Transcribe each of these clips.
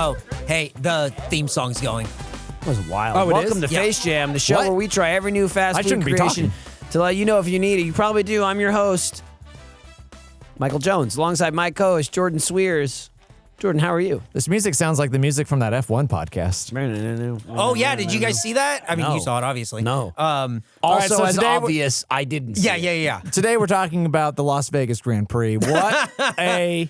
Oh, hey, the theme song's going. That was wild. Oh, Welcome to Face Jam, the show where we try every new fast food creation to let you know if you need it. You probably do. I'm your host, Michael Jones, alongside my co-host, Jordan Cwierz. Jordan, how are you? This music sounds like the music from that F1 podcast. Oh, yeah. Did you guys see that? I mean, No. You saw it, obviously. No. Also, Also, so as today obvious, I didn't see it. Yeah. Today we're talking about the Las Vegas Grand Prix. What a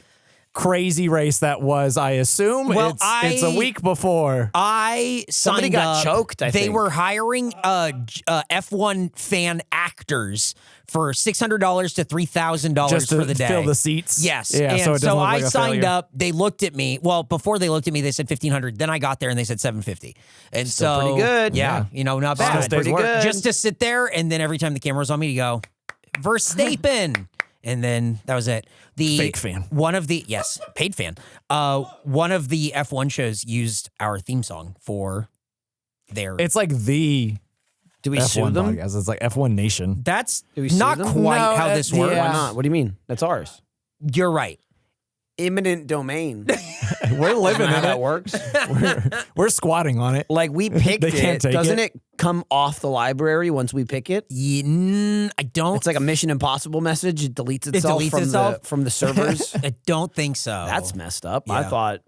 crazy race that was, I assume. Well, it's a week before. I Somebody signed got up. choked, I They think. were hiring F1 fan actors for $600 to $3,000 Just to for the day. fill the seats. Yes. Yeah, and so it doesn't look I like a signed failure. up. They looked at me. Well, before they looked at me, they said $1,500. Then I got there and they said $750. And Still so pretty good. Yeah, not bad. Still stays work. good. Just to sit there and then every time the camera was on me to go, Verstappen. And then that was it. The Fake fan. One of the paid fan. One of the F1 shows used our theme song for their. It's like the Do we sue F1 them? podcast. It's like F1 Nation. That's we sue not them? quite No, how this works. yeah. Why not? What do you mean? That's ours. You're right. Eminent domain. We're living How in that it. works. We're squatting on it. Like we picked They can't it. take Doesn't it. it come off the library once we pick it? I don't. It's like a Mission Impossible message. It deletes itself, deletes from the servers. I don't think so. That's messed up. I Yeah. thought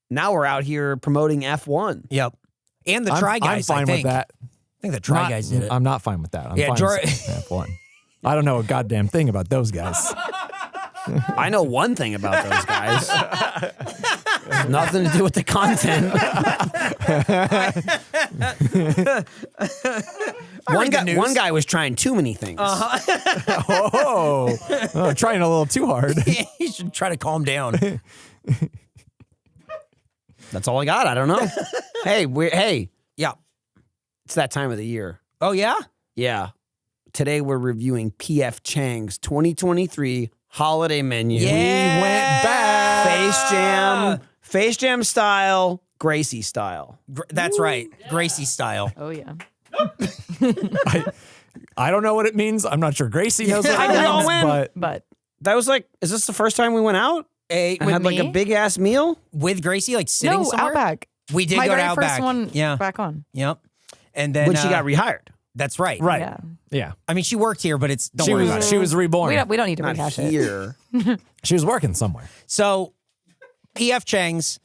now we're out here promoting F1. Yep. And the I'm Try Guys. fine I think. with that. I think the Try Guys did it. I'm not fine with that. I'm Yeah, fine with F1. I don't know a goddamn thing about those guys. I know one thing about those guys. Nothing to do with the content. One guy was trying too many things. Oh, trying a little too hard. You should try to calm down. That's all I got. I don't know. Hey, Yeah. it's that time of the year. Oh, yeah? Yeah. Today we're reviewing PF Chang's 2023 holiday menu. Yeah. We went back. Face Jam style, Gracie style. That's right. Gracie style. Oh, yeah. I don't know what it means. I'm not sure Gracie knows what I it know, means, man. but But That was like, is this the first time we went out? With And had like a me? big ass meal? With Gracie, like sitting no, somewhere? Outback. We did My go to very Outback. first one Yeah. back on. Yep. And then When she got rehired. that's right. right. Yeah. Yeah. I mean, she worked here, but don't worry about it. She was reborn. We don't need to Not rehash it. here. She was working somewhere. So, PF Chang's,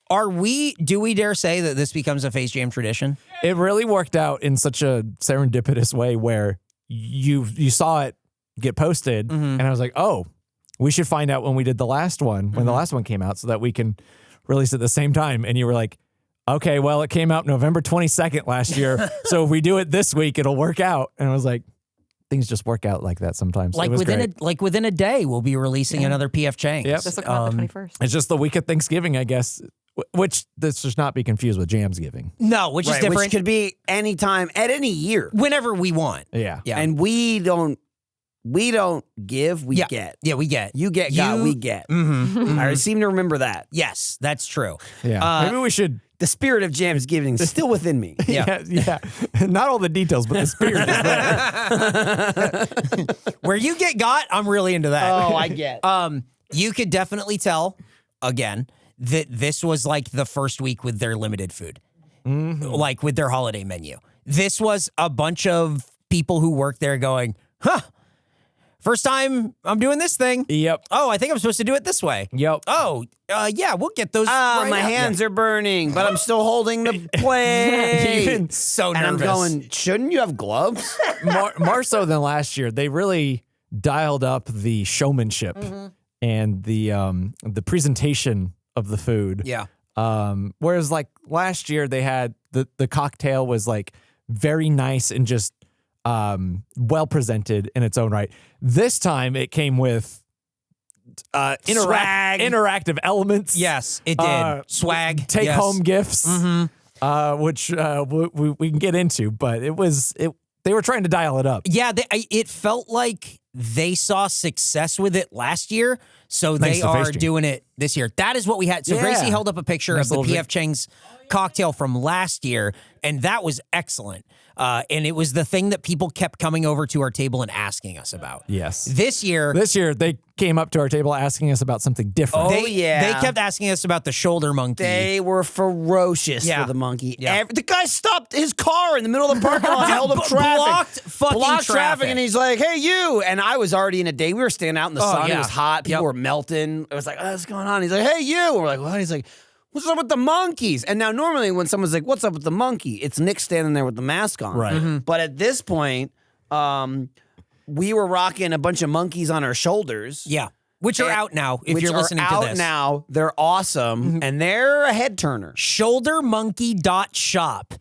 do we dare say that this becomes a Face Jam tradition? It really worked out in such a serendipitous way where you saw it get posted, and I was like, oh, we should find out when we did the last one, when the last one came out, so that we can release it at the same time. And you were like, okay, well, it came out November 22nd last year, so if we do it this week, it'll work out. And I was like, things just work out like that sometimes. Like it was within great. within a day, we'll be releasing another PF Chang's. Yep. This will come out the 21st. It's just the week of Thanksgiving, I guess, which this should not be confused with Jamsgiving. No, which is Right, different. which could be any time at any year. whenever we want. Yeah. Yeah. And we don't give, we Yeah. get. Yeah, we get. You get, God, we get. I seem to remember that. Yes, that's true. Yeah. Maybe we should. The spirit of Jam's giving is still within me. Yeah. Yeah. Not all the details, but the spirit is there. Where you get got, I'm really into that. Oh, I get. You could definitely tell, again, that this was like the first week with their limited food, like with their holiday menu. This was a bunch of people who work there going, huh, first time I'm doing this thing. Yep. Oh, I think I'm supposed to do it this way. Yep. Oh, yeah, we'll get those. right My out. hands are burning, but I'm still holding the plate. Even So and nervous. I'm going, shouldn't you have gloves? more so than last year, they really dialed up the showmanship and the presentation of the food. Yeah. Whereas like last year, they had the cocktail was like very nice and just well presented in its own right. This time, it came with Swag. interactive elements. Yes, it did. Swag. Take yes. home gifts, which we can get into, but they were trying to dial it up. Yeah, it felt like they saw success with it last year, so Thanks they to are Face Jam. doing it this year. That is what we had. So Yeah. Gracie held up a picture Nice of the little PF Chang's cocktail from last year, and that was excellent. And it was the thing that people kept coming over to our table and asking us about. Yes. This year, they came up to our table asking us about something different. They kept asking us about the shoulder monkey. They were ferocious for the monkey. Yeah. The guy stopped his car in the middle of the parking lot and held up traffic. Blocked traffic. And he's like, hey, you. And I was already in a day. We were standing out in the sun. yeah. It was hot. People were melting. It was like, what's going on? He's like, hey, you. And we're like, what? He's like, what's up with the monkeys? And now normally when someone's like, what's up with the monkey? It's Nick standing there with the mask on. Right. Mm-hmm. But at this point, we were rocking a bunch of monkeys on our shoulders. Yeah. Which are out now, if you're listening to this. Out now. They're awesome, and they're a head turner. Shouldermonkey.shop.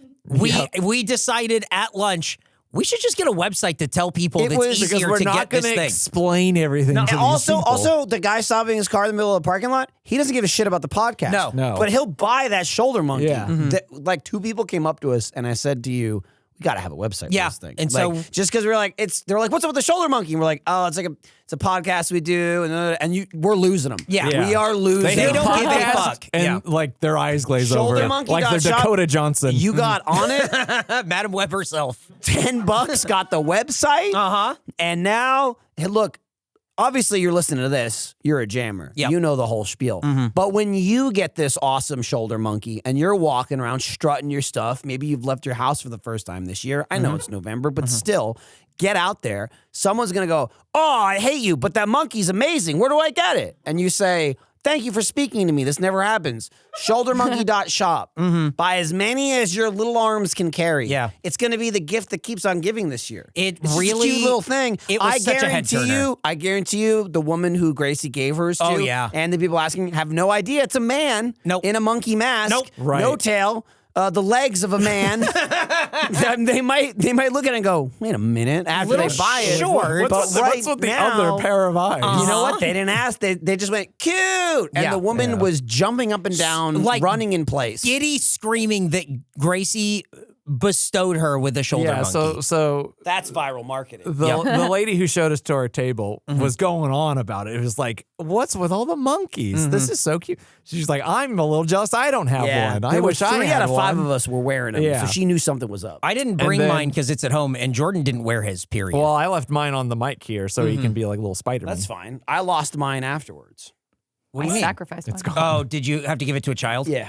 We decided at lunch we should just get a website to tell people It that's was easier because we're to not get this going to thing. explain everything to these people. Also, the guy stopping his car in the middle of the parking lot, he doesn't give a shit about the podcast. No. But he'll buy that shoulder monkey. Yeah. Like 2 people came up to us, and I said to you, we got to have a website Yeah, for this thing. and like, so- just because we're like, they're like, what's up with the shoulder monkey? And we're like, oh, it's a podcast we do, and we're losing them. Yeah. We are losing. They don't give a podcast fuck. And Yeah. like their eyes glaze over. Shouldermonkey.shop. Like they're Dakota Johnson. You got on it. Madam Web herself. $10, got the website. Uh-huh. And now, hey, look, obviously you're listening to this. You're a jammer. Yep. You know the whole spiel. But when you get this awesome shoulder monkey and you're walking around strutting your stuff, maybe you've left your house for the first time this year. I know it's November, but still, get out there. Someone's going to go, oh, I hate you, but that monkey's amazing. Where do I get it? And you say, thank you for speaking to me. This never happens. Shouldermonkey.shop. Buy as many as your little arms can carry. Yeah. It's going to be the gift that keeps on giving this year. It It's just really- a cute little thing. it was such a head turner. I guarantee you, the woman who Gracie gave hers to, Oh, yeah. and the people asking have no idea it's a man Nope. in a monkey mask, Nope. Right. no tail. The legs of a man. they might look at it and go, wait a minute, after Little they buy it. short. What's with the now, other pair of eyes? you know what? They didn't ask. They just went, cute. And Yeah. the woman was jumping up and down, Like, running in place. Giddy screaming that Gracie bestowed her with the shoulder Yeah, monkey. so That's viral marketing. the lady who showed us to our table was going on about it. It was like, what's with all the monkeys? This is so cute. She's like, I'm a little jealous. I don't have one. I There wish were I 3 had out of 5 one. of us were wearing them, Yeah. so she knew something was up. I didn't bring then- mine because it's at home, and Jordan didn't wear his, period. Well, I left mine on the mic here so he can be like a little Spider-Man. That's fine. I lost mine afterwards. what do you I mean? sacrificed mine. Oh, did you have to give it to a child? Yeah,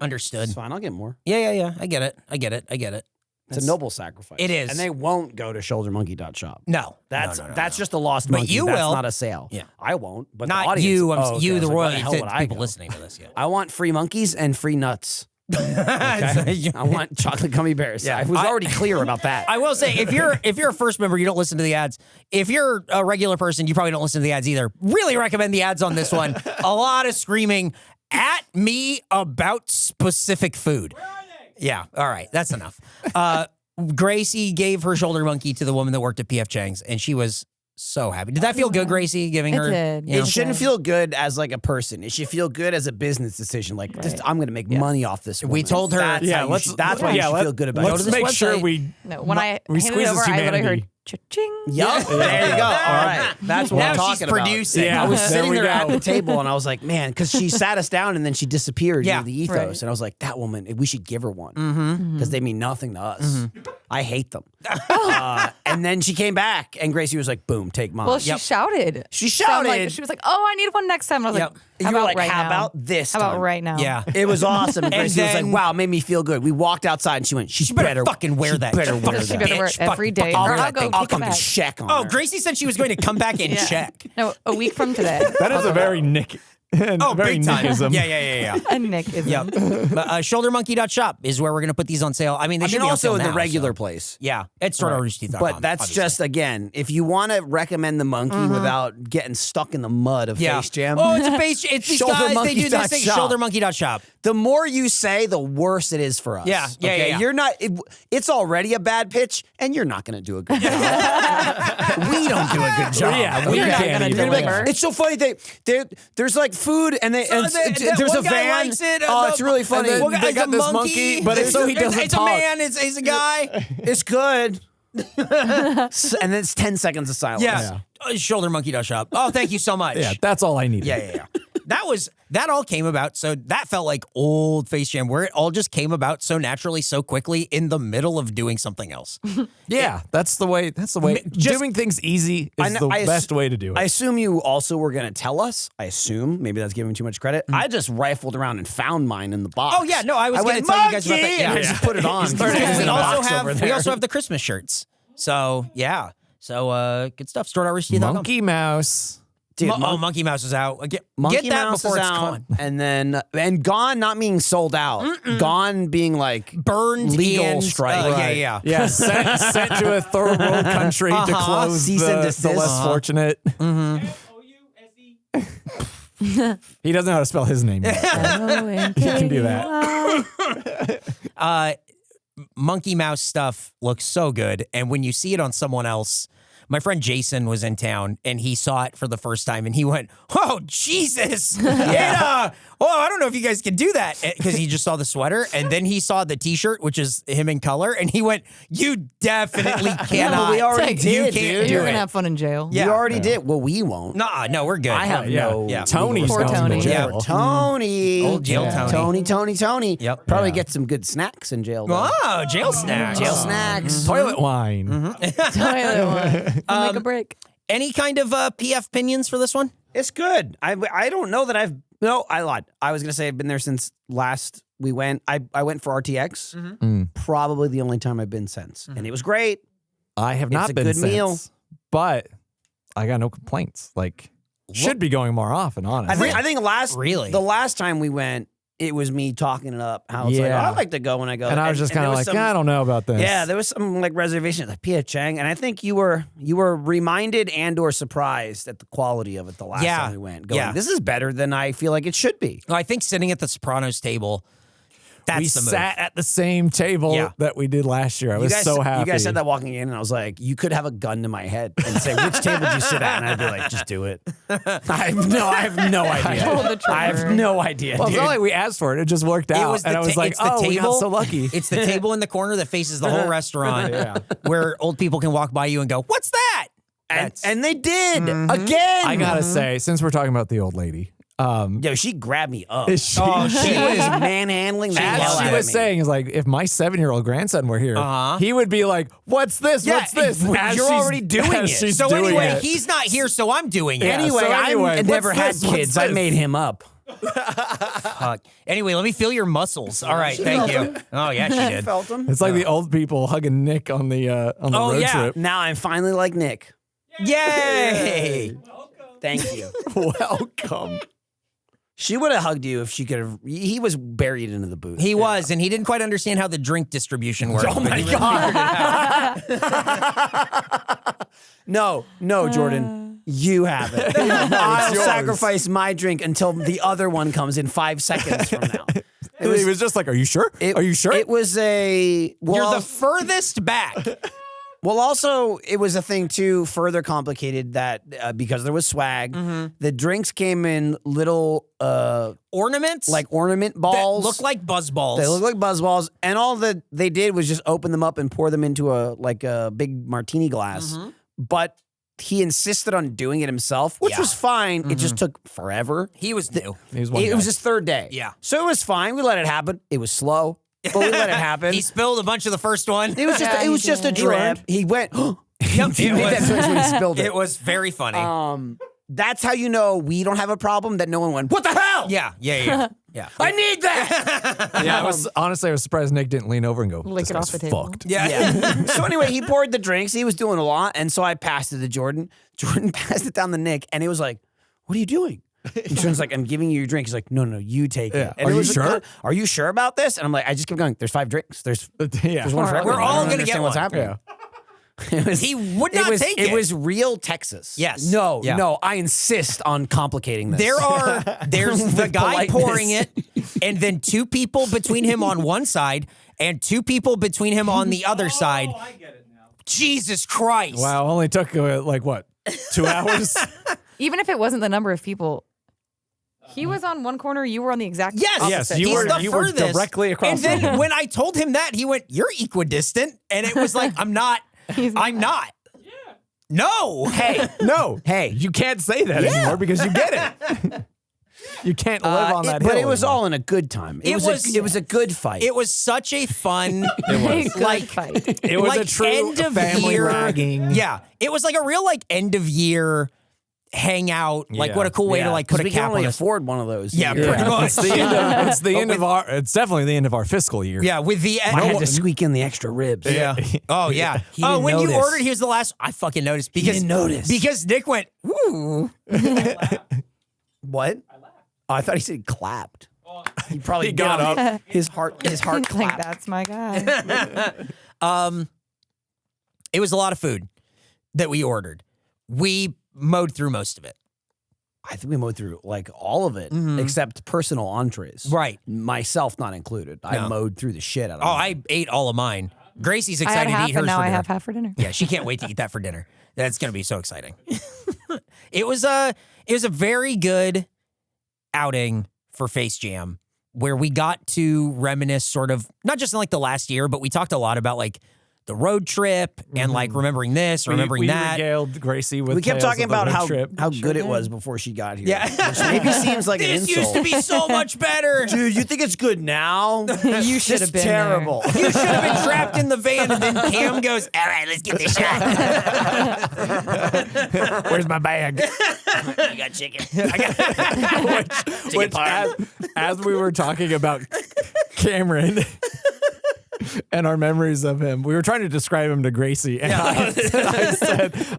Understood. it's fine. I'll get more. Yeah. I get it. It's a noble sacrifice. It is. and they won't go to shouldermonkey.shop. No. That's no. just the lost But monkey. you That's will. not a sale. Yeah. I won't. But the Not audience, you. Oh, okay. You, I was the like, where royal. hell would I People go? listening to this. Yeah. I want free monkeys and free nuts. I want chocolate gummy bears. Yeah. I was already clear about that. I will say, if you're a first member, you don't listen to the ads. If you're a regular person, you probably don't listen to the ads either. Really recommend the ads on this one. A lot of screaming at me about specific food. Where are they? Yeah. All right. That's enough. Gracie gave her shoulder monkey to the woman that worked at PF Chang's, and she was so happy. Did that feel good, Gracie, giving It her? did. you know? It shouldn't feel good as like a person. It should feel good as a business decision. Like, just, I'm going to make money off this. We woman. told her- That's Yeah, how you should- that's why you should feel good about it. Go to Let's this make sure website. we No, when I we handed squeeze it over, his I literally humanity. heard cha-ching. Yup. There you go. All right. That's what Now I'm she's talking about. producing. Yeah. I was There sitting we there at go. the table and I was like, man, because she sat us down and then she disappeared. Yeah. You know, the ethos. Right. And I was like, that woman, we should give her one because they mean nothing to us. I hate them. And then she came back and Gracie was like, boom, take mine. Well, she shouted. She So I'm like- shouted. she was like, "Oh, I need one next time." I was Yep. like, You "How were about like, right how now? about this How about time?" right now?" Yeah. It was awesome. And Gracie was then- like, wow, made me feel good. We walked outside and she went, she better fucking wear she that. better She wear better- She that. better wear it Bitch, every fuck- day. fuck- Or I'll I'll go take- kick I'll it come back. to check on Oh, her. Gracie said she was going to come back and Yeah. check. No, a week from today. That is a very Nick. Oh, very big time. Nickism. Yeah. A Nick is Yep. Shouldermonkey.shop is where we're going to put these on sale. I mean, they I should mean, be on also sale in the now, regular so. place. Yeah, it's sort of roosterteeth.com. But that's obviously. just, again, if you want to recommend the monkey without getting stuck in the mud of Face Jam. Oh, it's a face. It's these guys. They do this thing. Shouldermonkey.shop. Shouldermonkey.shop. The more you say, the worse it is for us. Yeah, yeah. You're not. It's already a bad pitch, and you're not going to do a good job. We don't do a good job. Yeah, we You're not can't gonna even. You're gonna be deliver. like, it's so funny. There's like food, and So there's one a guy van. likes it, Oh, it's really funny. then One guy- they it's got a this monkey, but it's so he doesn't It's talk. a man. It's a guy. It's good. And then it's 10 seconds of silence. Yeah. Shouldermonkey.shop. Oh, thank you so much. Yeah, that's all I needed. Yeah. that all came about. So that felt like old Face Jam, where it all just came about so naturally, so quickly in the middle of doing something else. Yeah, that's the way. Doing things easy is the best way to do it. I assume you also were going to tell us. I assume. Maybe that's giving too much credit. I just rifled around and found mine in the box. Oh, yeah. No, I was going to tell you guys about that. Yeah, I just put it on. We also have the Christmas shirts. So, yeah. So, good stuff. Store.roosterteeth.com. Monkey Mouse. Dude, Monkey Mouse is out. Monkey Get that Mouse before is it's out, gone. and gone not being sold out. Gone being like Burned legal and, strike. Yeah. Yeah, sent to a third world country to close Cease and the desist. less fortunate. He doesn't know how to spell his name yet. He can do that. Monkey Mouse stuff looks so good. And when you see it on someone else, my friend Jason was in town and he saw it for the first time and he went, "Oh, Jesus." I don't know if you guys can do that, because he just saw the sweater and then he saw the t-shirt, which is him in color, and he went, "You definitely cannot." we already did, You can't dude. do You're it. gonna have fun in jail. Yeah. We already did. Well, we won't. No, we're good. I have no. Yeah. Tony's Poor going Tony. to jail. Yeah. Tony. Old jail Tony. Tony. Yep. Probably get some good snacks in jail. though. Oh, jail snacks. Jail snacks. Toilet wine. Toilet one. We'll make a break. Any kind of PF opinions for this one? It's good. I don't know that I lied. I was going to say I've been there since last we went. I went for RTX. Probably the only time I've been since. And it was great. I have It's not a been good since, meal. but I got no complaints. Like, should be going more often, honestly. I think Really? the last time we went, it was me talking it up. How it's like, Yeah. I like to go when I go. and I was just kind there of was like, some- I don't know about this. Yeah, there was some like reservation like PF Chang, and I think you were reminded and or surprised at the quality of it the last time we went. Going, this is better than I feel like it should be. I think sitting at the Sopranos table, that's we the move. sat at the same table that we did last year. I was so happy. You guys said that walking in, and I was like, you could have a gun to my head and say, which table did you sit at? And I'd be like, just do it. I have no idea. Pull the trigger. I have no idea. Well, it's dude. not like we asked for it. It just worked out. And I was like, it's the oh, we table. got so lucky. It's the table in the corner that faces the whole restaurant, where old people can walk by you and go, "What's that?" and they did again. I gotta say, since we're talking about the old lady, Yo, she grabbed me up. she She was manhandling the hell as out she of was me. saying, is like, if my 7-year-old grandson were here, he would be like, "What's this? Yeah, What's this?" you're As she's- already doing as it. she's So doing anyway, it. he's not here, so I'm doing it. Yeah. Anyway, so anyway, I what's never had this? What's kids. I this? made him up. Anyway, let me feel your muscles. All right, thank you. Oh yeah, she did. Felt him. It's like the old people hugging Nick on the road trip. Now I'm finally like Nick. Yay! Thank you. Welcome. She would have hugged you if she could have. He was buried into the booth. He was, and he didn't quite understand how the drink distribution worked. Oh my God. No, Jordan. You have it. I'll yours. sacrifice my drink until the other one comes in 5 seconds from now. He was just like, "Are you sure? Are you sure?" It was a. Well, You're the furthest back. Well, also, it was a thing, too, further complicated that because there was swag, the drinks came in little Ornaments, like ornament balls. that look like buzz balls. They look like buzz balls, and all that they did was just open them up and pour them into a big martini glass. But he insisted on doing it himself, which was fine. It just took forever. He was new. He was one It guy. was his third day. Yeah. So it was fine. We let it happen. It was slow, but we let it happen. He spilled a bunch of the first one. It was just Yeah, it was he just a did. drip. He went. Yep, He made that noise when he spilled it. It was very funny. That's how you know we don't have a problem. That no one went. What the hell? Yeah. I need that. Yeah, I was surprised Nick didn't lean over and go, Lick "This it off guy's the table." fucked." Yeah. So anyway, he poured the drinks. He was doing a lot, and so I passed it to Jordan. Jordan passed it down to Nick, and he was like, "What are you doing?" And Jordan's like, "I'm giving you your drink." He's like, "No, you take Yeah. it." And Are it you was sure? like, "Are you sure about this?" And I'm like, I just kept going. There's 5 drinks. There's Yeah. one for We're everyone. all I don't gonna understand get what's one. happening. Yeah. It was, He would not take it. It was real Texas. Yes. No, Yeah. no. I insist on complicating this. There's the With guy politeness. pouring it, and then 2 people between him on one side, and 2 people between him on the other side. I get it now. Jesus Christ! Wow, only took like what, 2 hours? Even if it wasn't the number of people, he was on one corner, you were on the exact Yes, opposite. you he's were- the you were furthest. directly across And from then him. when I told him that, he went, "You're equidistant," and it was like, I'm not. I'm not. No. Hey, No. Hey. You can't say that anymore because you get it. You can't live on that hill. But it was anymore. all in a good time. It was was a good fight. It was such a fun, Like fight. It was like a true end of family year. ragging. Yeah, it was like a real like end of year hangout. Like Yeah. what a cool way to like put a we can cap only on it. afford one of those. Yeah, a year. pretty much. It's the end of our. It's definitely the end of our fiscal year. Yeah, with the I had to squeak in the extra ribs. yeah. Oh yeah. He Oh, didn't when you notice. ordered, here's the last. I fucking noticed because didn't notice. because Nick went woo. What? Oh, I thought he said clapped. He probably got up. His heart He's like, clapped. that's my guy. It was a lot of food that we ordered. We mowed through most of it. I think we mowed through like all of it except personal entrees. Right. Myself not included. I No. mowed through the shit out of Oh, mine. I ate all of mine. Gracie's I had excited to half, eat hers and now for I dinner. have half for dinner. Yeah, she can't wait to eat that for dinner. That's gonna be so exciting. It was a very good outing for Face Jam where we got to reminisce sort of not just in like the last year, but we talked a lot about like the road trip and like remembering this, remembering we that. regaled Gracie with we kept tales talking of the about road how trip. good it was before she got here. Yeah. Which maybe seems like an This insult. used to be so much better. Dude, you think it's good now? You should have been terrible. You should have been trapped in the van, and then Cam goes, "All right, let's get this shot." Where's my bag? I got chicken. I got Which as we were talking about Cameron and our memories of him, we were trying to describe him to Gracie, and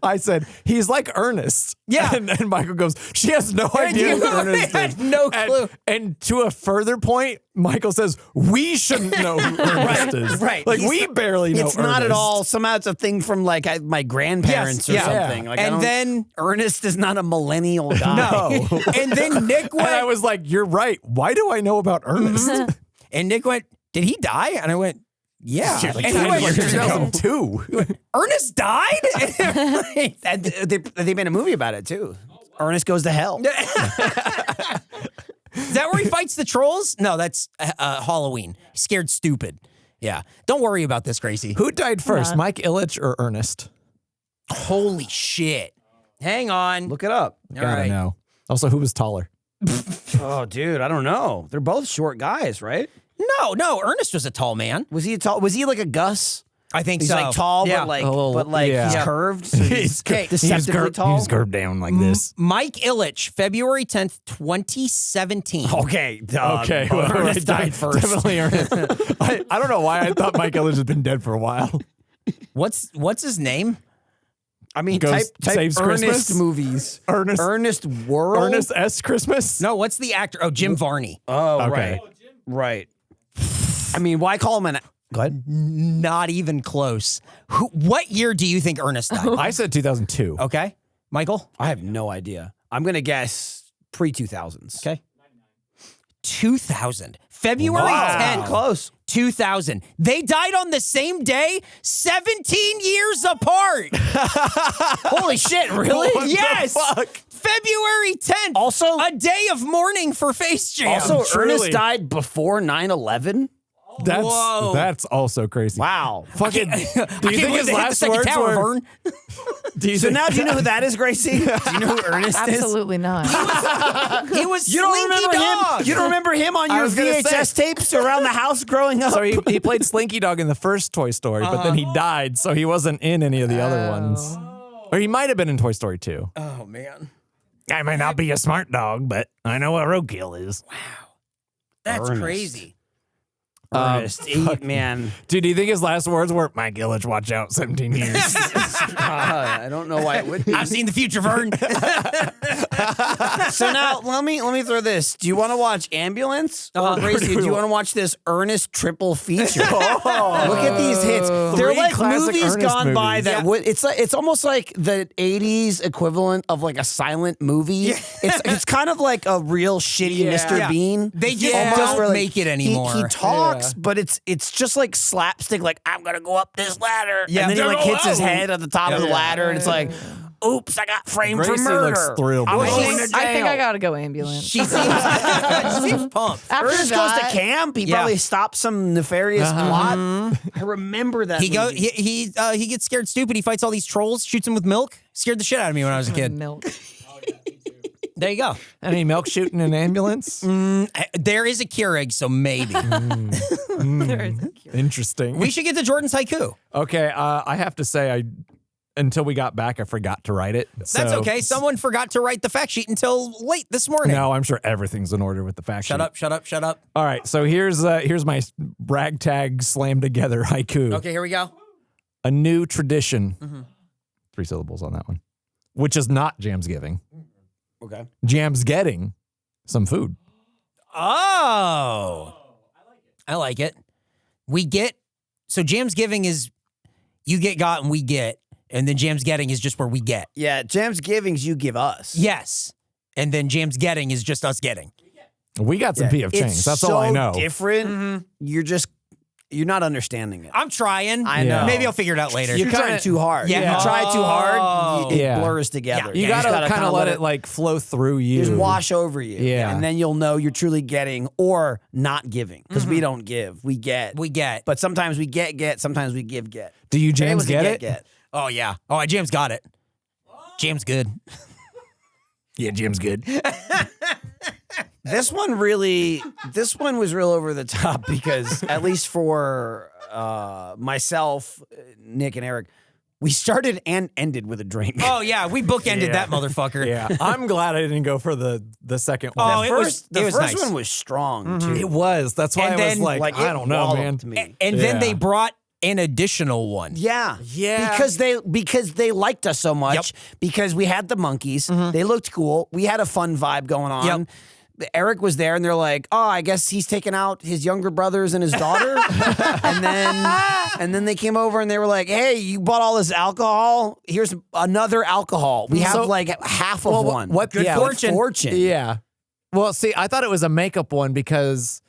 I said he's like Ernest. Yeah. and Michael goes, she has no idea who Ernest I is. had no clue. And to a further point, Michael says we shouldn't know who Ernest is. right. Like He's- we barely know. It's not at Ernest. all. Somehow it's a thing from like my grandparents Yes, or yeah. something. Like, And then- Ernest is not a millennial guy. No. And then Nick And I went, was like, "You're right. Why do I know about Ernest?" and Nick went, "Did he die?" And I went, "Yeah." Like and he went, 2002. "Ernest died?" And they made a movie about it too. Ernest Goes to Hell. Is that where he fights the trolls? No, that's Halloween. He's scared stupid. Yeah. Don't worry about this, Gracie. Who died first, Mike Ilitch or Ernest? Holy shit. Hang on. Look it up. All Gotta right. know. Also, who was taller? Oh, dude, I don't know. They're both short guys, right? No, Ernest was a tall man. Was he tall? Was he like a Gus? I think He's so. like tall, Yeah. but like yeah. he's curved. So he's deceptively tall. He's curved down like this. Mike Ilitch, February 10th, 2017. Okay. Okay, well, Ernest died first. Definitely Ernest. I don't know why I thought Mike Ilitch has been dead for a while. What's his name? I mean, Goes- type saves Ernest Christmas? movies. Ernest World. Ernest S. Christmas? No, what's the actor? Oh, Jim Varney. Oh, Okay. right. I mean, why call him an? Go ahead. Not even close. What year do you think Ernest died? I said 2002. Okay. Michael? I have no idea. I'm gonna guess pre-2000s. Okay. 2000. February 10th. Close. 2000. They died on the same day, 17 years apart. Holy shit! Really? What the Yes. fuck? February 10th. Also- a day of mourning for Face Jam. Also, truly. Ernest died before 9/11. Whoa. That's also crazy. Wow. Fucking. Do you I can't think believe his they hit the last second words tower, were? Vern. Do you So think- now, do you know who that is, Gracie? Do you know who Ernest is? Absolutely not. He was You don't Slinky remember Dog. him? You don't remember him on I your was gonna VHS tapes around the house growing up? So he played Slinky Dog in the first Toy Story, but then he died, so he wasn't in any of the other ones. Or he might have been in Toy Story 2. Oh, man. I may not be a smart dog, but I know what roadkill is. That's Ernest. crazy. Ernest, man. Dude, do you think his last words were, Mike Ilitch, watch out, 17 years? I don't know why it would be. I've seen the future, Vern. So now let me throw this. Do you want to watch Ambulance? Or Gracie, do you want to watch this Ernest triple feature? Look at these hits. They're Three like classic movies Ernest gone by movies. that would it's almost like the 80s equivalent of like a silent movie. It's kind of like a real shitty Mr. Yeah. Bean. They just Almost don't where, like, make it anymore. He talks, but it's just like slapstick, like I'm gonna go up this ladder. Yeah. And then he like hits his Whoa. head at the top of the ladder, and it's like, oops, I got framed for Gracie murder. looks thrilled. I'm with going this. to I think jail. I gotta go ambulance. She seems pumped. After Ernest goes to camp. He Yeah. probably stopped some nefarious plot. I remember that. He movie. he gets scared stupid. He fights all these trolls, shoots them with milk. Scared the shit out of me when I was a kid. milk. There you go. Any milk shooting in an ambulance? There is a Keurig, so maybe. Interesting. We should get to Jordan's haiku. Okay, I have to say, until we got back, I forgot to write it. That's So- okay. Someone forgot to write the fact sheet until late this morning. No, I'm sure everything's in order with the fact sheet. Shut up. All right, so here's my ragtag slam together haiku. Okay, here we go. A new tradition. 3 syllables on that one. Which is not Jamsgiving. Okay. Jam's getting some food. Oh. I like it. We get, so Jamsgiving is you get got and we get, and then Jam's getting is just where we get. Yeah, Jam's givings you give us. Yes. And then Jam's getting is just us getting. We got some PF Changs. That's so all I know. different. You're not understanding it. I'm trying. I know. Maybe I'll figure it out later. You're trying too hard. Yeah. You try too hard, it Yeah. blurs together. You just gotta kind of let kinda it like flow through you. just wash over you. Yeah. And then you'll know you're truly getting or not giving. Because we don't give. We get. We get. But sometimes we get, sometimes we give. Do you Today James was a get it? Get. Oh, yeah. Oh, Jam's got it. Jam's good. Yeah, Jim's good. This one was real over the top because at least for myself, Nick and Eric, we started and ended with a drink. Oh, yeah. We bookended that motherfucker. Yeah, I'm glad I didn't go for the second one. Oh, the first nice. one was strong too. It was. That's why And I was then, like, it I don't know, man. walloped me. And then Yeah. they brought an additional one. Yeah. Yeah. Because they liked us so much because we had the monkeys. They looked cool. We had a fun vibe going on. Yep. Eric was there and they're like, "Oh, I guess he's taking out his younger brothers and his daughter." and then they came over and they were like, "Hey, you bought all this alcohol? Here's another alcohol. We have So- like half of one." what- Good yeah, fortune. Fortune. Yeah. Well, see, I thought it was a makeup one because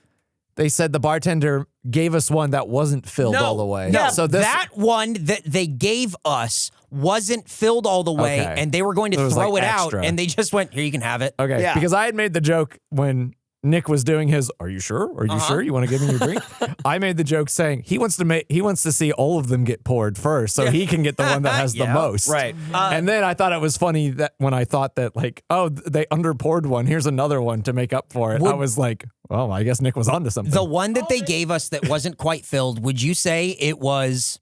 they said the bartender gave us one that wasn't filled all the way. No, So this, that one that they gave us wasn't filled all the way, Okay. and they were going It to was, throw like, it extra. out, and they just went, "Here, you can have it." okay, Yeah. because I had made the joke when Nick was doing his, "Are you sure? Are you sure you want to give me your drink?" I made the joke saying he wants to see all of them get poured first, so he can get the one that has the most. Right. And then I thought it was funny that when I thought that like, oh, they under poured one. Here's another one to make up for it. I was like, well, I guess Nick was onto something. The one that they gave us that wasn't quite filled, would you say it was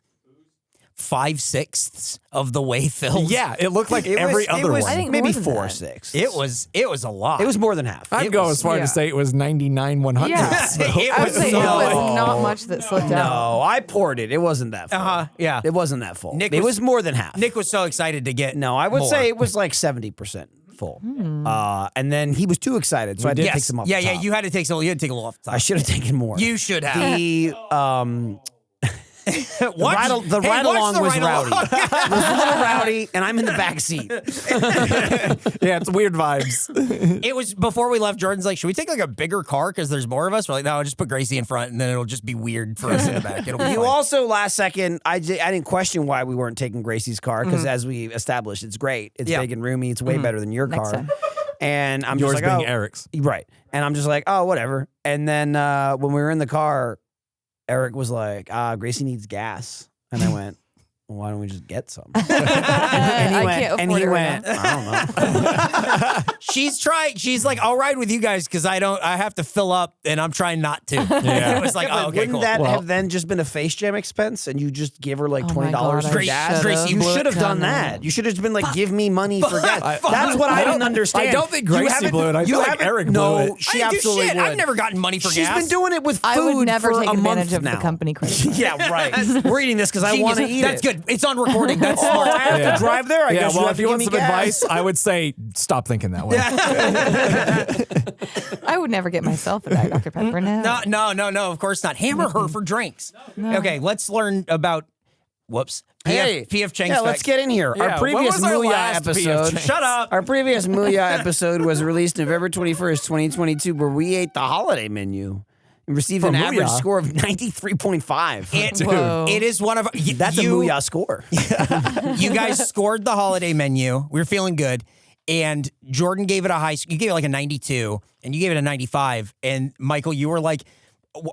5/6 of the way filled? yeah, it looked like It every was- other it was one. I think maybe more than 4 or that. 6. It was a lot. It was more than half. I'd It go was- as far yeah. to say it was 99 100. Yeah. It I would was say so- it was not much that slipped out. No, I poured it. It wasn't that full. Yeah. It wasn't that full. Nick it was- was more than half. Nick was so excited to get No, I would more. say it was like 70% full. And then he was too excited, so I had to take Yes. some off Yeah, the yeah, top. you had to take some. You had to take a little off the top. I should have taken more. You should have. The Watch- the hey, ride watch along the was ride-along. rowdy. It was a little rowdy, and I'm in the back seat. Yeah, it's weird vibes. It was before we left. Jordan's like, "Should we take like a bigger car because there's more of us?" We're like, "No, just put Gracie in front, and then it'll just be weird for us in the back." It'll be You fine. also, last second, I didn't question why we weren't taking Gracie's car because, as we established, it's great. It's Yeah. big and roomy. It's way better than your Next car. time. And I'm Yours just like, being oh, Eric's. right. And I'm just like, oh, whatever. And then when we were in the car, Eric was like, Gracie needs gas. And I went, well, why don't we just get some? And he I went, can't and afford he it right went, now. I don't know. She's trying. She's like, "I'll ride with you guys because I have to fill up, and I'm trying not to." Yeah. It was like, But "Oh, okay, wouldn't cool." that Well- have then just been a face jam expense and you just give her like Oh my $20 God, for Grace- gas? Gracie You blew it. should have done No, no, that. no. You should have just been like, give me money for gas. Fuck. That's what I didn't understand. I don't think You Gracie haven't- blew it. I you feel like haven't- Eric blew no, it. she I didn't do absolutely shit. would. I've never gotten money for She's gas. been doing it with food I would never for take a month advantage of now. the company credit card. Yeah, right. We're eating this because I want to Genius. eat That's it. good. It's on recording. That's Oh, smart. I have Yeah. to drive there. I Yeah, guess well, you if have you to want give some me gas. advice, I would say stop thinking that way. I would never get myself a Diet Dr. Pepper now. No. Of course not. Hammer her for drinks. Okay, let's learn about. Whoops. PF Chang's yeah, let's fact. get in here. Yeah, Our what previous was our Mooyah last PF episode. Chang? Shut up. Our previous Mooyah episode was released November 21st, 2022, where we ate the holiday menu and received For an average Mooyah? score of 93.5. It is one of. That's a Mooyah score. You guys scored the holiday menu. We were feeling good. And Jordan gave it a high. You gave it like a 92, and you gave it a 95. And Michael, you were like,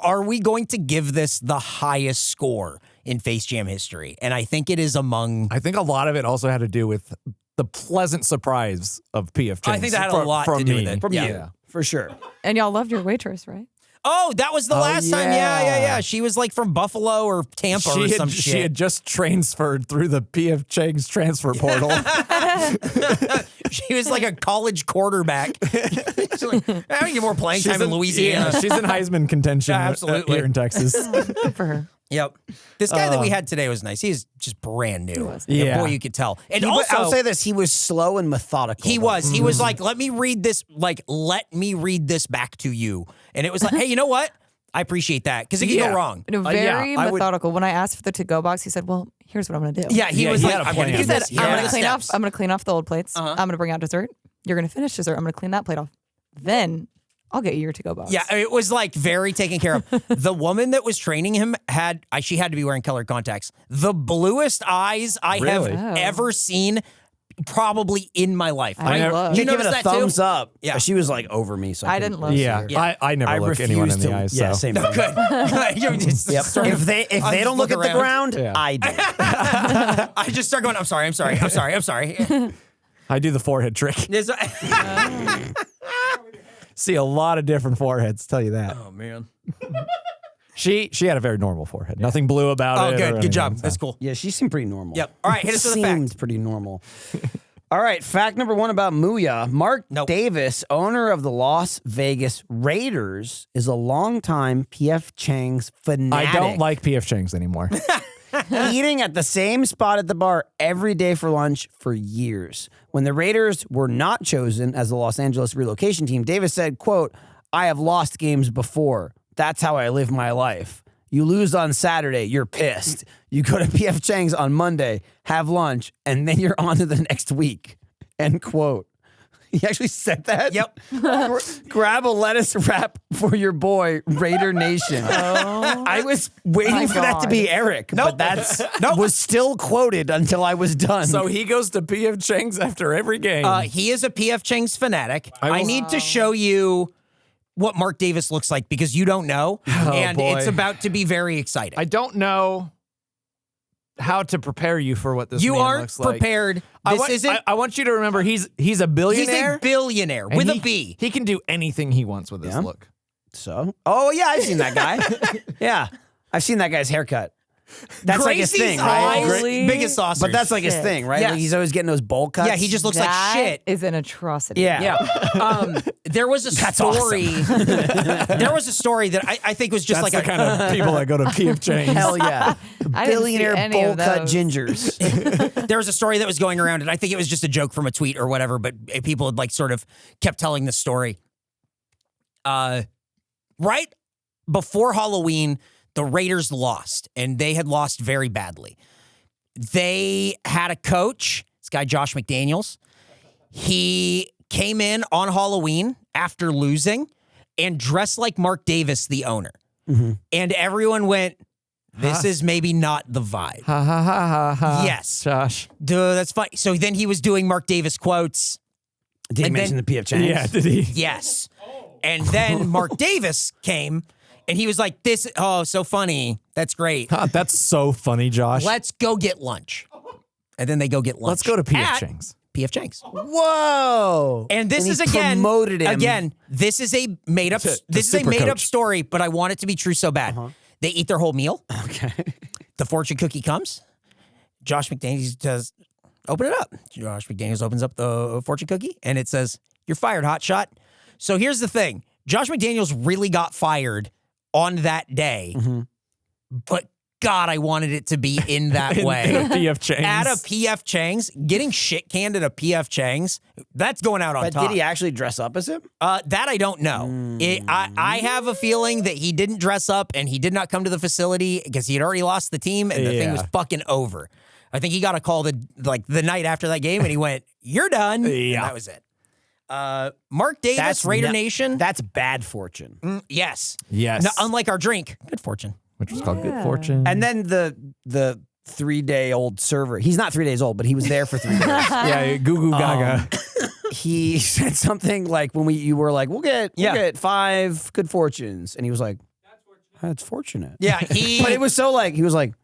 "Are we going to give this the highest score in Face Jam history?" And I think it is among. I think a lot of it also had to do with the pleasant surprise of PF Chang's. I think that had a lot to do with it. From Yeah. you, for sure. And y'all loved your waitress, right? Oh, that was the last time. Yeah. She was like from Buffalo or Tampa or some shit. She had just transferred through the PF Chang's transfer portal. She was like a college quarterback. She's like, I don't get more playing time in Louisiana. Yeah, she's in Heisman contention Absolutely. here in Texas. Good for her. Yep. This guy that we had today was nice. He was just brand new. was. Yeah. Boy, you could tell. And also, I'll say this: he was slow and methodical. he was. He was like, let me read this back to you. And it was like, hey, you know what? I appreciate that because it could go wrong. No, very I would- methodical. When I asked for the to-go box, he said, well, here's what I'm going to do. Yeah, he was he like, had a I'm going to plan. do He said, this. I'm Here are going the to clean off. steps. I'm going to clean off the old plates. I'm going to bring out dessert. You're going to finish dessert. I'm going to clean that plate off. Then I'll get you your to-go box. Yeah, it was like very taken care of. The woman that was training him she had to be wearing colored contacts. The bluest eyes I Really? have ever seen, probably in my life. I love- You give it noticed a that too? thumbs up. Yeah. She was like over me. So I didn't love Yeah, her. I never look anyone in the eyes. Yeah, so. same. thing. Good. You just Yep. sort of- If they just don't look at the around. ground, Yeah. I do. I just start going, I'm sorry. I do the forehead trick. See a lot of different foreheads, tell you that. Oh, man. She had a very normal forehead. Nothing blue about Oh, it. or good. anything, Good job. so. That's cool. Yeah, she seemed pretty normal. Yep. All right, hit us with a fact. Seemed pretty normal. All right, fact number 1 about Muya. Mark Nope. Davis, owner of the Las Vegas Raiders, is a longtime PF Chang's fanatic. I don't like PF Chang's anymore. Eating at the same spot at the bar every day for lunch for years. When the Raiders were not chosen as the Los Angeles relocation team, Davis said, quote, I have lost games before. That's how I live my life. You lose on Saturday, you're pissed. You go to PF Chang's on Monday, have lunch, and then you're on to the next week. End quote. He actually said that? Yep. Grab a lettuce wrap for your boy, Raider Nation. I was waiting My for that to God. be Eric, but that's was still quoted until I was done. So he goes to PF Chang's after every game. He is a PF Chang's fanatic. I I will- need to show you what Mark Davis looks like because you don't know. And boy. it's about to be very exciting. I don't know how to prepare you for what this You man aren't looks like. prepared. I This want, isn't. I want you to remember he's a He's billionaire. a billionaire and with he, a B. He can do anything he wants with his Yeah. look. So? Oh, yeah, I've seen that guy. Yeah, I've seen that guy's haircut. That's like his Gracie's thing, right? eyes, Holy biggest saucers. But that's like his shit. thing, right? Yes. Like he's always getting those bowl cuts. Yeah, he just looks like shit. That is an atrocity. Yeah. Yeah. There was a story. There was a story that I think was just That's like the kind of people that go to PF Chang's. Hell yeah. I didn't see Billionaire any bowl of cut those. gingers. there was a story that was going around, and I think it was just a joke from a tweet or whatever, but people had like sort of kept telling the story. Right before Halloween, the Raiders lost, and they had lost very badly. They had a coach, this guy Josh McDaniels. He came in on Halloween after losing and dressed like Mark Davis, the owner. And everyone went, this is maybe not the vibe. Ha ha ha ha ha. Yes. Josh. Duh, that's fine. So then he was doing Mark Davis quotes. Did he And mention then- the PF Chang's? Yeah, did he? Yes. And then Mark Davis came and he was like, so funny. That's great. That's so funny, Josh. Let's go get lunch. And then they go get lunch. Let's go to PF at Chang's. PF Chang's. Whoa. And this he is again, promoted him. this is a made up, To this is a super made up coach. story, but I want it to be true so bad. They eat their whole meal. Okay. The fortune cookie comes. Josh McDaniels does open it up. Josh McDaniels opens up the fortune cookie and it says, "You're fired, hotshot." So here's the thing. Josh McDaniels really got fired on that day, but God, I wanted it to be in that way. In a PF Chang's. At a PF Chang's, getting shit canned at a PF Chang's, that's going out on But top. did he actually dress up as him? That I don't know. I have a feeling that he didn't dress up and he did not come to the facility because he had already lost the team and the thing was Yeah. fucking over. I think he got a call the night after that game and he went, "You're done." And Yeah. that was it. Mark Davis, Raider Nation. That's bad fortune. Yes. Yes. No, unlike our drink, good fortune. Which was called Good Fortune. And then the 3-day-old server. He's not 3 days old, but he was there for 3 days. yeah, Goo Goo Gaga. He said something like when you were like, we'll get 5 good fortunes. And he was like, that's fortunate. Yeah, he But it was so like, he was like,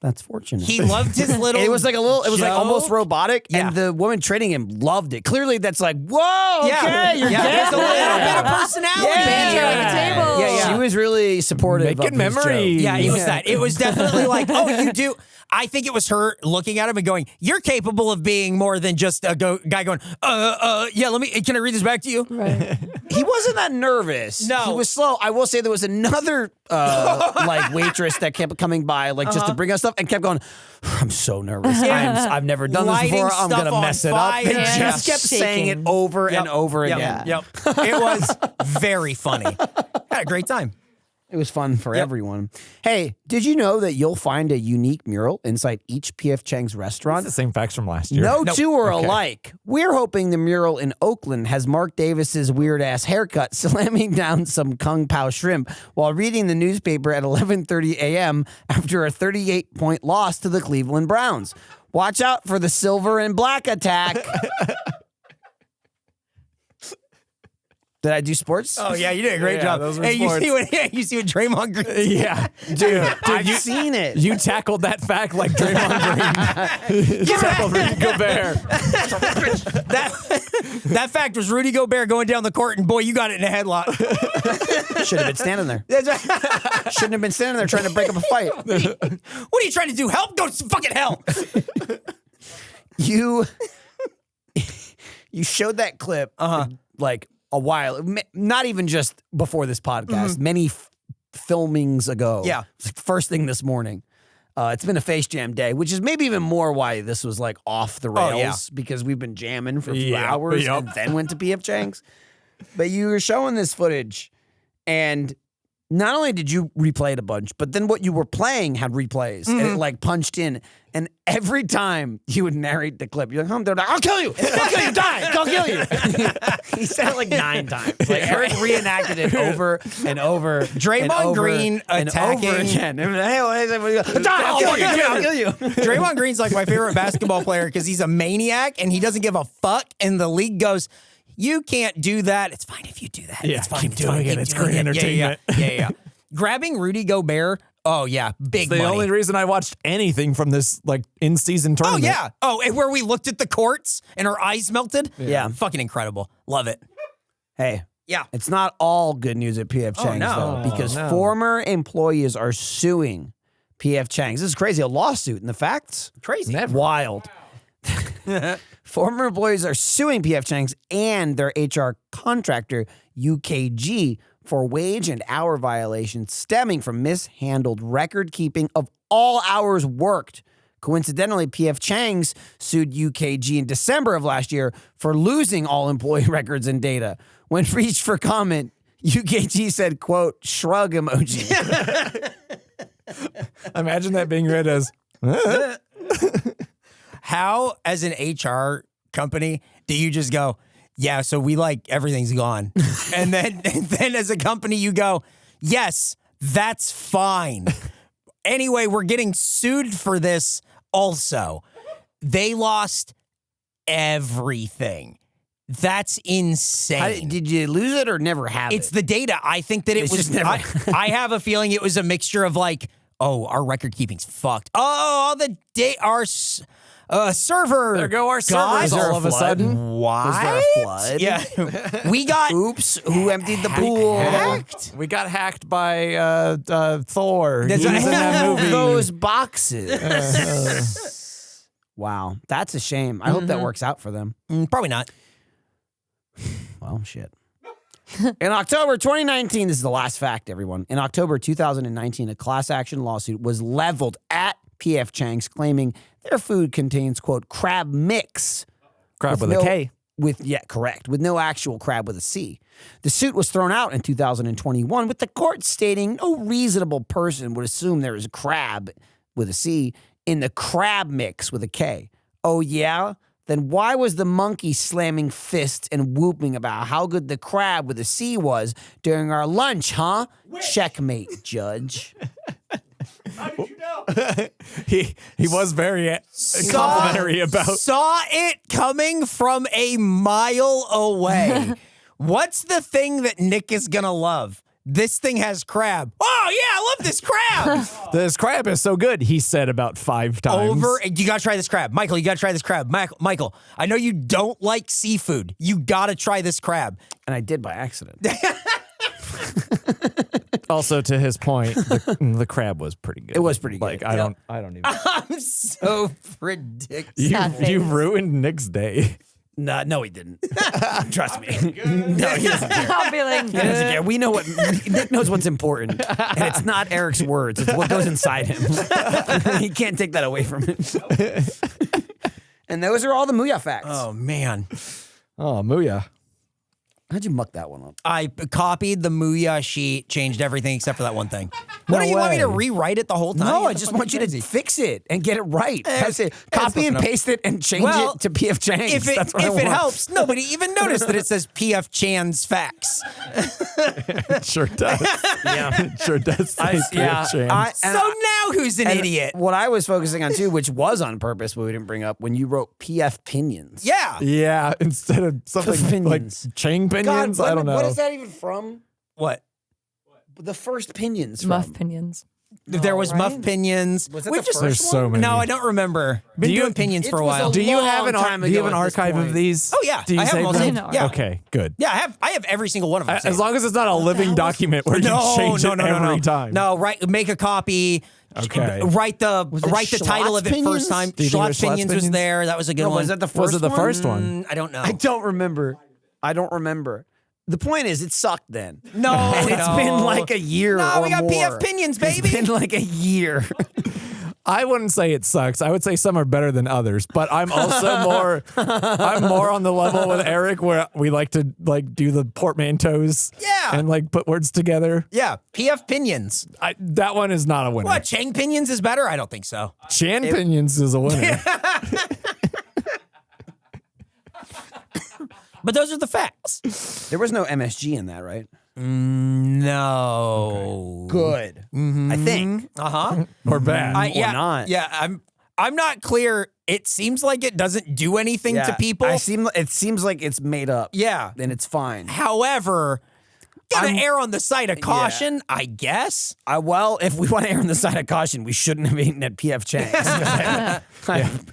That's fortunate. He loved his little. It was like almost joke. robotic, Yeah. and the woman trading him loved it. Clearly, that's like, whoa, Yeah. okay, you're Yeah, there's a little getting bit it. of personality. Banter at the table. Yeah. She was really supportive Making of his memories. joke. Yeah, it was that. It was definitely like, oh, you do. I think it was her looking at him and going, "You're capable of being more than just a guy going, yeah. Can I read this back to you?" Right. He wasn't that nervous. No. He was slow. I will say there was another like waitress that kept coming by, like just to bring us stuff, and kept going, I'm so nervous. I've never done this Lighting before. I'm stuff gonna on mess it fire. up. And Yeah. just kept saying it over and over again. Yep. It was very funny. Had a great time. It was fun for everyone. Hey, did you know that you'll find a unique mural inside each PF Chang's restaurant? It's the same facts from last year. No Nope. two are Okay. alike. We're hoping the mural in Oakland has Mark Davis's weird-ass haircut slamming down some Kung Pao shrimp while reading the newspaper at 11:30 a.m. after a 38-point loss to the Cleveland Browns. Watch out for the silver and black attack. Did I do sports? Oh yeah, you did a great Yeah, job. those were Hey, you sports. see what Draymond Green? Yeah, dude. I've seen it. You tackled that fact like Draymond Green. You tackled Rudy Gobert. That fact was Rudy Gobert going down the court, and boy, you got it in a headlock. Should have been standing there. Shouldn't have been standing there trying to break up a fight. What are you trying to do? Help? Go fucking help. You showed that clip like a while, not even just before this podcast, many filmings ago. Yeah. It's like first thing this morning. It's been a Face Jam day, which is maybe even more why this was like off the rails yeah. because we've been jamming for a few Yeah, hours yep. and then went to PF Chang's. But you were showing this footage, and not only did you replay it a bunch, but then what you were playing had replays and it like punched in. And every time you would narrate the clip, you're like, I'll kill you. I'll kill you. Die. I'll kill you. He said it like 9 times. Like Eric reenacted it over and over. Draymond and over Green and attacking- over again. Die. I'll kill you. I'll kill you. Draymond Green's like my favorite basketball player because he's a maniac and he doesn't give a fuck. And the league goes, you can't do that. It's fine if you do that. Yeah, it's fine. keep It's doing fine. it. Keep It's doing great it. entertainment. Yeah. Grabbing Rudy Gobert. Oh yeah, big The money. only reason I watched anything from this like in-season Oh tournament. yeah. Oh, and where we looked at the courts and our eyes melted. Yeah. Fucking incredible. Love it. Hey. Yeah. It's not all good news at PF Chang's, no. though, because No. former employees are suing PF Chang's. This is crazy. A lawsuit, and the facts? Crazy. Never. Wild. Former employees are suing PF Chang's and their HR contractor, UKG, for wage and hour violations stemming from mishandled record keeping of all hours worked. Coincidentally, PF Chang's sued UKG in December of last year for losing all employee records and data. When reached for comment, UKG said, quote, shrug emoji. Imagine that being read as. How, as an HR company, do you just go, yeah, so we like everything's gone. and then as a company, you go, yes, that's fine. Anyway, we're getting sued for this also. They lost everything. That's insane. Did you lose it or never have It's it? the data. I think that it It's was. just never- I have a feeling it was a mixture of like, oh, our record keeping's fucked. Oh, our server. There go our God. servers all of a sudden. What? Was there a flood? Yeah, we got Oops, who emptied the pool? hacked. We got hacked by Thor. That's He was in that Move movie. those boxes. Wow, that's a shame. I hope that works out for them. Probably not. Well, shit. In October 2019, this is the last fact, everyone. In October 2019, a class action lawsuit was leveled at PF Chang's, claiming their food contains, quote, crab mix. Crab with a K. With no actual crab with a C. The suit was thrown out in 2021, with the court stating no reasonable person would assume there is a crab with a C in the crab mix with a K. Oh, yeah? Then why was the monkey slamming fists and whooping about how good the crab with a C was during our lunch, huh? Checkmate, judge. He was very complimentary about. Saw it coming from a mile away. What's the thing that Nick is gonna love? This thing has crab. Oh, yeah, I love this crab. This crab is so good, he said about 5 times. You got to try this crab. Michael, you got to try this crab. Michael, I know you don't like seafood. You got to try this crab. And I did by accident. Also, to his point, the crab was pretty good. It was pretty good. Like, I don't even. I'm so ridiculous. You ruined Nick's day. No, he didn't. Trust me. No, he doesn't care. I'm feeling He doesn't good. care. We know what Nick knows what's important, and it's not Eric's words; it's what goes inside him. He can't take that away from him. And those are all the Muya facts. Oh, man. Oh, Muya. How'd you muck that one up? I copied the Muya sheet, changed everything except for that one thing. What do you want me to rewrite it the whole time? No, I That's just fucking want you to crazy. fix it and get it right. That's it. that's Copy close and enough. paste it and change Well, it to PF Chang. If it, That's what I if it want. helps, nobody even noticed that it says PF Chang's facts. It sure does. Yeah. It sure does. Say yeah. Chance. So now who's an idiot? What I was focusing on too, which was on purpose, but we didn't bring up, when you wrote PF Pinions. Yeah. Yeah, instead of something like Pinions. Chang Pinions, I don't know. What is that even from? What? The first Pinions from. Muff pinions. There was Muff Pinions. Was that We've the just- There's so many. No, I don't remember. Been Do you- doing Pinions for a It was while. Do you have long time do you have ago an at this archive point. of these? Oh, yeah. Do you I have save them all them? saved. Yeah. Okay, good. Yeah, I have every single one of them. As saved. long as it's not a living document where you change it every time. No, make a copy. Okay. Write the it title of it Schlotz first time. Do you think it was Schlotz Schlotz Pinions was Pinions? there. That was a good No, one. was that the first Was it the one? first one? I don't know. I don't remember. The point is, it sucked then. No, And it's no. been like a year No, or we got more. PF Pinions, baby. It's been like a year. I wouldn't say it sucks. I would say some are better than others, but I'm also I'm more on the level with Eric where we like to do the portmanteaus. Yeah. And put words together. Yeah, PF Pinions. That one is not a winner. What, Chang Pinions is better? I don't think so. Chan Pinions is a winner. But those are the facts. There was no MSG in that, right? No. Good. I think. Uh-huh. Or bad. Yeah, not. Yeah, I'm not clear. It seems like it doesn't do anything to people. It seems like it's made up. Yeah. Then it's fine. However, gotta err on the side of caution, I guess. Well, if we want to err on the side of caution, we shouldn't have eaten at PF Chang's.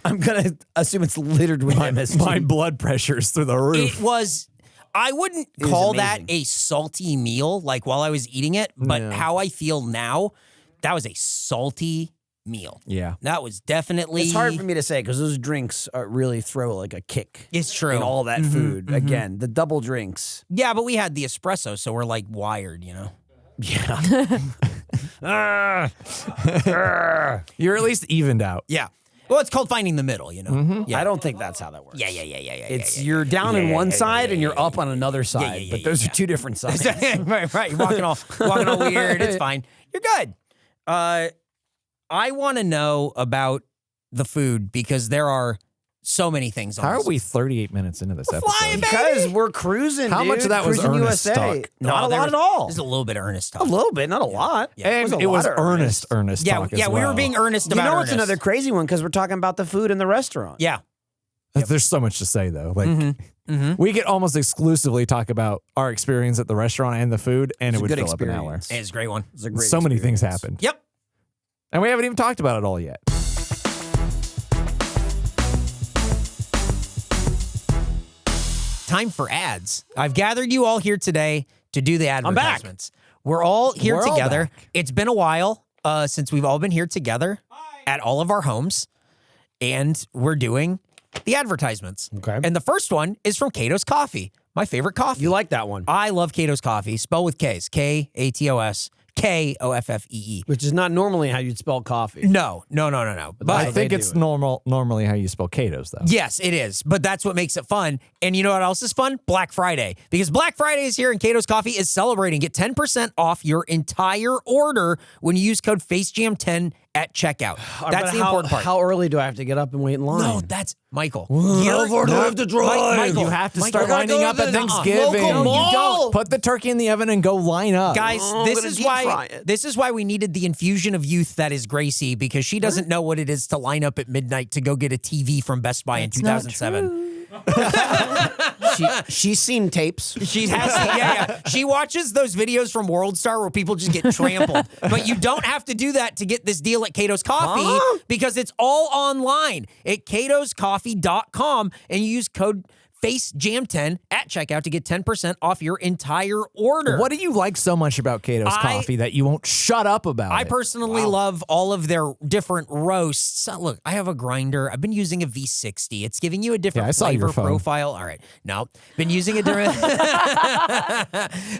I'm going to assume it's littered with MSG. My blood pressure's through the roof. It was, I wouldn't was call that amazing. a salty meal, like while I was eating it, but how I feel now, that was a salty meal. Yeah. That was definitely. It's hard for me to say because those drinks really throw like a kick. It's true. In all that food. Again, the double drinks. Yeah, but we had the espresso, so we're like wired, you know? Yeah. You're at least evened out. Yeah. Well, it's called finding the middle, you know? Yeah. I don't think that's how that works. Yeah. It's you're down on one side and you're up on another side, but those are two different sides. right. You're walking all weird. It's fine. You're good. I want to know about the food because there are so many things on How are this. we 38 minutes into this episode? flying, baby. Because we're cruising. How much dude. of that was Cruising Ernest USA. talk? Not a there lot was- at all. There's a little bit of Ernest A talk. little bit, not a lot. And a it was lot of Ernest Yeah, talk as yeah, we were well. being earnest You about know what's Ernest. another crazy one? Because we're talking about the food in the restaurant. Yeah. There's so much to say though. Like we could almost exclusively talk about our experience at the restaurant and the food, and it would good fill up an hour. experience. It's a great one. It's a great So many things experience. happened. Yep. And we haven't even talked about it all yet. Time for ads. I've gathered you all here today to do the back. advertisements. We're all here We're all together. back. It's been a while since we've all been here together at all of our homes, and we're doing the advertisements. Okay. And the first one is from Cato's Coffee, my favorite coffee. You like that one? I love Cato's Coffee, spelled with K's, Katos, Koffee. Which is not normally how you'd spell coffee. No. But I how think they it's do it. normally how you spell Cato's though. yes, it is. But that's what makes it fun. And you know what else is fun? Black Friday. Because Black Friday is here and Cato's Coffee is celebrating. Get 10% off your entire order when you use code FaceJam10 at checkout. That's But the important part. How early do I have to get up and wait in line? No, that's Michael. How far do I have to drive? Michael, You have to Michael, start I gotta lining go up to at the Thanksgiving. local mall. Put the turkey in the oven and go line up. Guys, I'm this gonna is deep fry why it. this is why we needed the infusion of youth that is Gracie, because she doesn't know what it is to line up at midnight to go get a TV from Best Buy in 2007. She's seen tapes. She has, yeah. She watches those videos from World Star where people just get trampled. But you don't have to do that to get this deal at Cato's Coffee because it's all online at catoscoffee.com, and you use code FACEJAM10 at checkout to get 10% off your entire order. What do you like so much about Cato's Coffee that you won't shut up about I it? personally love all of their different roasts. Look, I have a grinder. I've been using a V60. It's giving you a different flavor profile. All right. No, been using a different,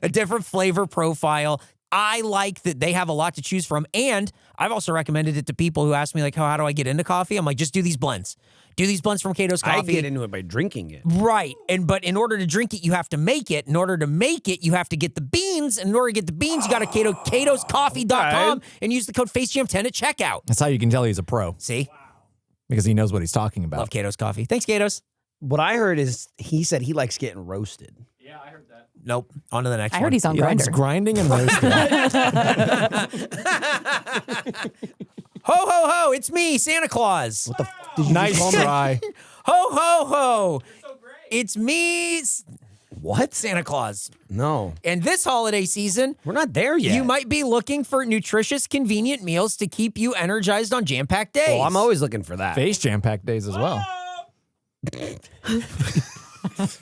a different flavor profile. I like that they have a lot to choose from. And I've also recommended it to people who ask me, like, how do I get into coffee? I'm like, just do these blends. Do these blends from Cato's Coffee. I get into it by drinking it. Right. But in order to drink it, you have to make it. In order to make it, you have to get the beans. And in order to get the beans, you got to catoscoffee.com and use the code FACEJAM10 at checkout. That's how you can tell he's a pro. See? Because he knows what he's talking about. Love Cato's Coffee. Thanks, Catos. What I heard is he said he likes getting roasted. Yeah, I heard that. Nope. On to the next one. I heard he's on It's Grindr. grinding and roasting. Ho, ho, ho. It's me, Santa Claus. What the Nice try. Ho, ho, ho. It's me, What? Santa Claus. No. And this holiday season, We're not there yet. you might be looking for nutritious, convenient meals to keep you energized on jam-packed days. Well, I'm always looking for that. Face jam-packed days as well.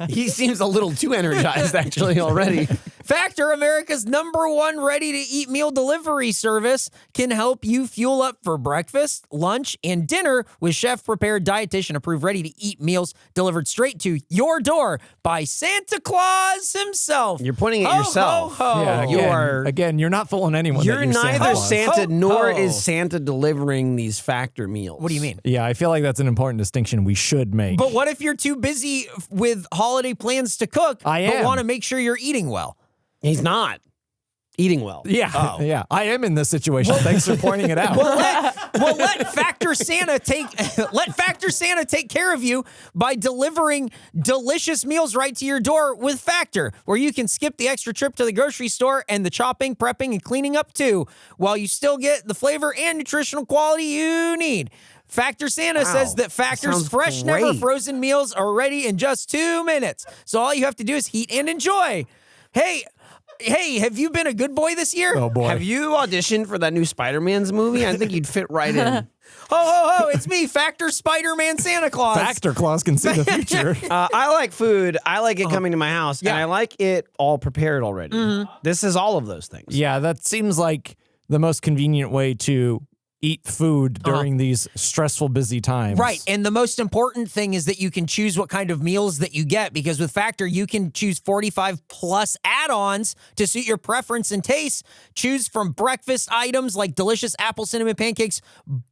He seems a little too energized, actually, already. Factor, America's #1 ready-to-eat meal delivery service, can help you fuel up for breakfast, lunch, and dinner with chef-prepared, dietitian-approved, ready-to-eat meals delivered straight to your door by Santa Claus himself. You're pointing at Ho, yourself. Ho, ho. Yeah, You again, are- again, you're not fooling anyone. You're that you're neither Santa Claus. Santa Ho, nor ho. is Santa delivering these Factor meals. What do you mean? Yeah, I feel like that's an important distinction we should make. But what if you're too busy with holiday plans to cook, I but am. want to make sure you're eating well? He's not eating well. yeah, yeah, I am in this situation. Thanks for pointing it out. Let Factor Santa take care of you by delivering delicious meals right to your door with Factor, where you can skip the extra trip to the grocery store and the chopping, prepping, and cleaning up too, while you still get the flavor and nutritional quality you need. Factor Santa says that Factor's sounds fresh, never great. frozen meals are ready in just 2 minutes. So all you have to do is heat and enjoy. Hey, have you been a good boy this year? Oh boy. Have you auditioned for that new Spider-Man's movie? I think you'd fit right in. Ho, ho, ho, it's me, Factor Spider-Man Santa Claus. Factor Claus can see the future. I like food. I like it coming to my house. Yeah. And I like it all prepared already. This is all of those things. Yeah, that seems like the most convenient way to eat food during these stressful, busy times. Right. And the most important thing is that you can choose what kind of meals that you get, because with Factor, you can choose 45 plus add-ons to suit your preference and taste. Choose from breakfast items like delicious apple cinnamon pancakes,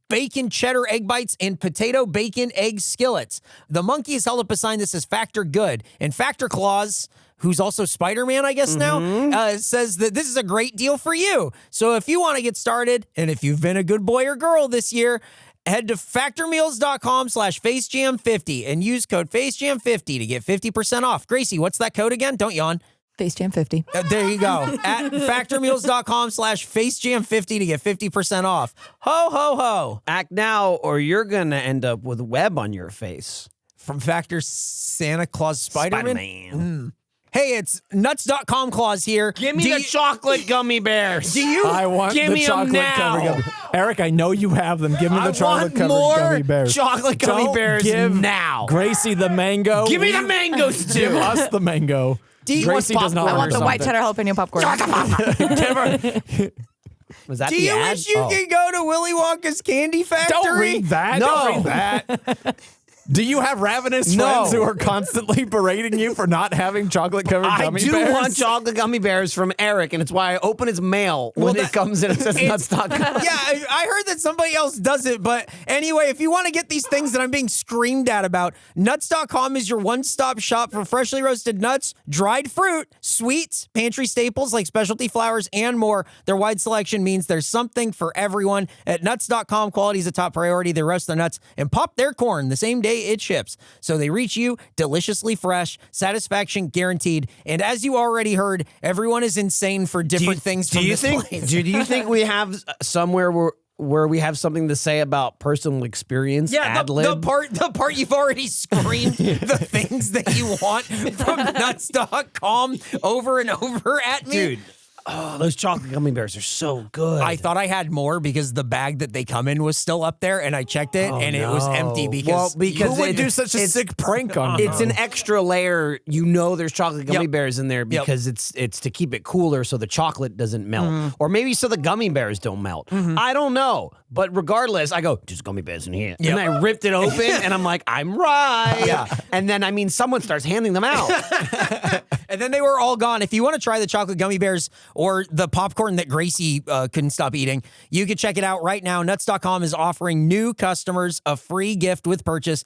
bacon cheddar egg bites, and potato bacon egg skillets. The monkey has held up a sign that says Factor Good, and Factor Claus, who's also Spider-Man, I guess now, says that this is a great deal for you. So if you want to get started, and if you've been a good boy or girl this year, head to factormeals.com/FaceJam50 and use code FaceJam50 to get 50% off. Gracie, what's that code again? Don't yawn. FaceJam50. There you go. At factormeals.com/FaceJam50 to get 50% off. Ho, ho, ho. Act now or you're going to end up with web on your face. From Factor Santa Claus Spider-Man. Spider-Man. Hey, it's nuts.com Claus here. Give me the chocolate gummy bears. Do you? I want Give the me 'em chocolate covered now. gummy. Eric, I know you have them. Give me the chocolate covered more gummy bears. chocolate gummy Don't bears give now. Gracie the mango. Give me the mangoes Give too. us the mango. you Gracie want does not popcorn? I want the want white cheddar jalapeno popcorn. Was that Do the you ad? wish you could go to Willy Wonka's Candy Factory? Don't read that. No. Don't read that. Do you have ravenous No. friends who are constantly berating you for not having chocolate covered I gummy do bears? want chocolate gummy bears from Eric, and it's why I open his mail when it comes in and says nuts.com. Yeah, I heard that somebody else does it, but anyway, if you want to get these things that I'm being screamed at about, nuts.com is your one-stop shop for freshly roasted nuts, dried fruit, sweets, pantry staples like specialty flours, and more. Their wide selection means there's something for everyone. At nuts.com, quality is a top priority. They roast their nuts and pop their corn the same day it ships. So they reach you deliciously fresh, satisfaction guaranteed. And as you already heard, everyone is insane for different things from this place. Do you think we have somewhere where where we have something to say about personal experience? Yeah, ad lib. the part you've already screamed the things that you want from nuts.com over and over at me. Dude. Oh, those chocolate gummy bears are so good. I thought I had more because the bag that they come in was still up there, and I checked it, and it was empty because Who would do such a sick prank on It's them? an extra layer. You know there's chocolate gummy bears in there because it's to keep it cooler so the chocolate doesn't melt. Or maybe so the gummy bears don't melt. I don't know. But regardless, I go, there's gummy bears in here. And I ripped it open and I'm like, I'm right. Yeah. And then, someone starts handing them out. And then they were all gone. If you want to try the chocolate gummy bears or the popcorn that Gracie couldn't stop eating, you can check it out right now. Nuts.com is offering new customers a free gift with purchase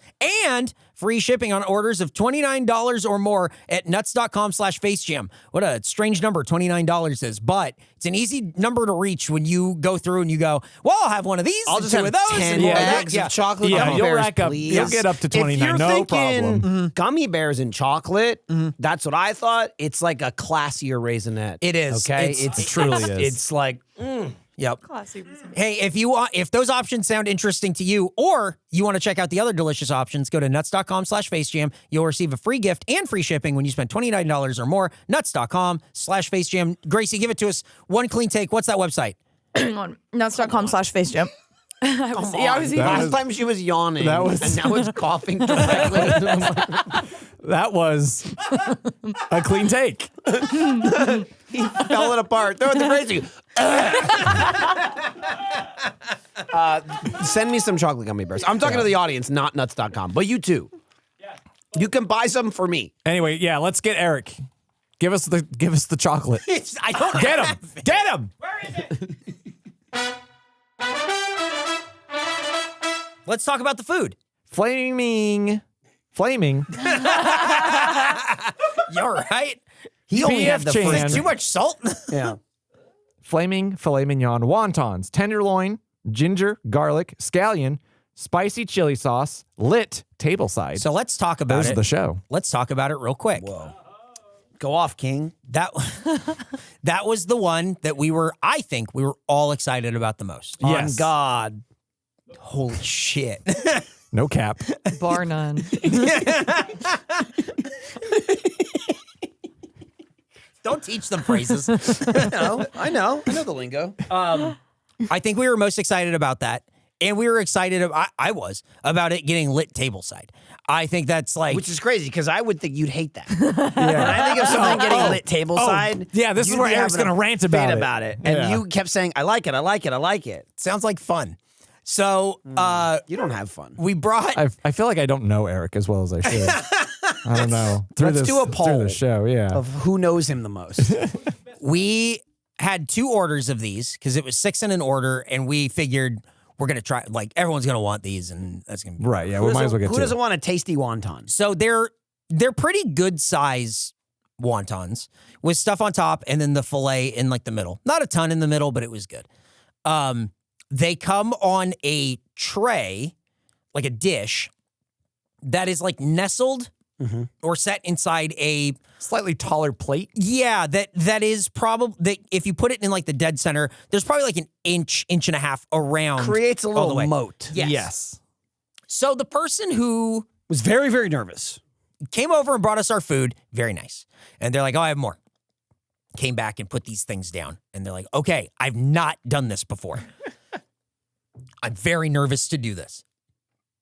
and free shipping on orders of $29 or more at nuts.com/FaceJam. What a strange number $29 is, but it's an easy number to reach when you go through and you go, well, I'll have one of these. I'll and just two have of those. 10 and bags of chocolate gummy you'll bears, rack up. please. You'll get up to 29. If you're No thinking problem. gummy bears and chocolate, that's what I thought. It's like a classier raisinette. It is. Okay? It truly is. It's like, Yep. Classy. Hey, if those options sound interesting to you, or you want to check out the other delicious options, go to nuts.com/FaceJam. You'll receive a free gift and free shipping when you spend $29 or more. Nuts.com/FaceJam. Gracie, give it to us. One clean take. What's that website? On nuts.com/FaceJam. I was last time she was yawning, that was- and now it's coughing directly into the mic. That was a clean take. He fell it apart. Throw it to Gracie. Send me some chocolate gummy bears. I'm talking to the audience, not nuts.com, but you too. You can buy some for me. Anyway, yeah, let's get Eric. Give us the chocolate. I don't Get him. have it. Get him. Let's talk about the food. Flaming. You all right? He only had the PF Chang. first Too much salt? Yeah. Flaming filet mignon wontons, tenderloin, ginger, garlic, scallion, spicy chili sauce, lit tableside. So let's talk about There's it. the show. Let's talk about it real quick. Go off, King. That was the one that I think we were all excited about the most. Yes. On God. Holy shit. No cap. bar none. Don't teach them phrases. I know the lingo. I think we were most excited about that. And we were excited, I was, about it getting lit tableside. I think that's like... Which is crazy because I would think you'd hate that. When I think of something getting lit tableside. yeah, this is you'd where be Eric's having gonna a rant about fit it. about it. And Yeah. you kept saying, I like it, I like it, I like it. sounds like fun. So You don't have fun. we brought... I feel like I don't know Eric as well as I should. I don't know. Let's do a Through poll the show, yeah. of who knows him the most. We had 2 orders of these because it was 6 in an order, and we figured we're going to try... Like, everyone's going to want these, and that's going to be... Right, yeah, we might as well get Who to doesn't it. want a tasty wonton? So they're pretty good size wontons with stuff on top and then the filet in like the middle. Not a ton in the middle, but it was good. They come on a tray, like a dish, that is like nestled or set inside a Slightly taller plate. that is probably that if you put it in like the dead center, there's probably like an inch and a half around. Creates a all the little way. moat. Yes. So the person who Was very, very nervous. came over and brought us our food, very nice. And they're like, oh, I have more. Came back and put these things down. And they're like, okay, I've not done this before. I'm very nervous to do this.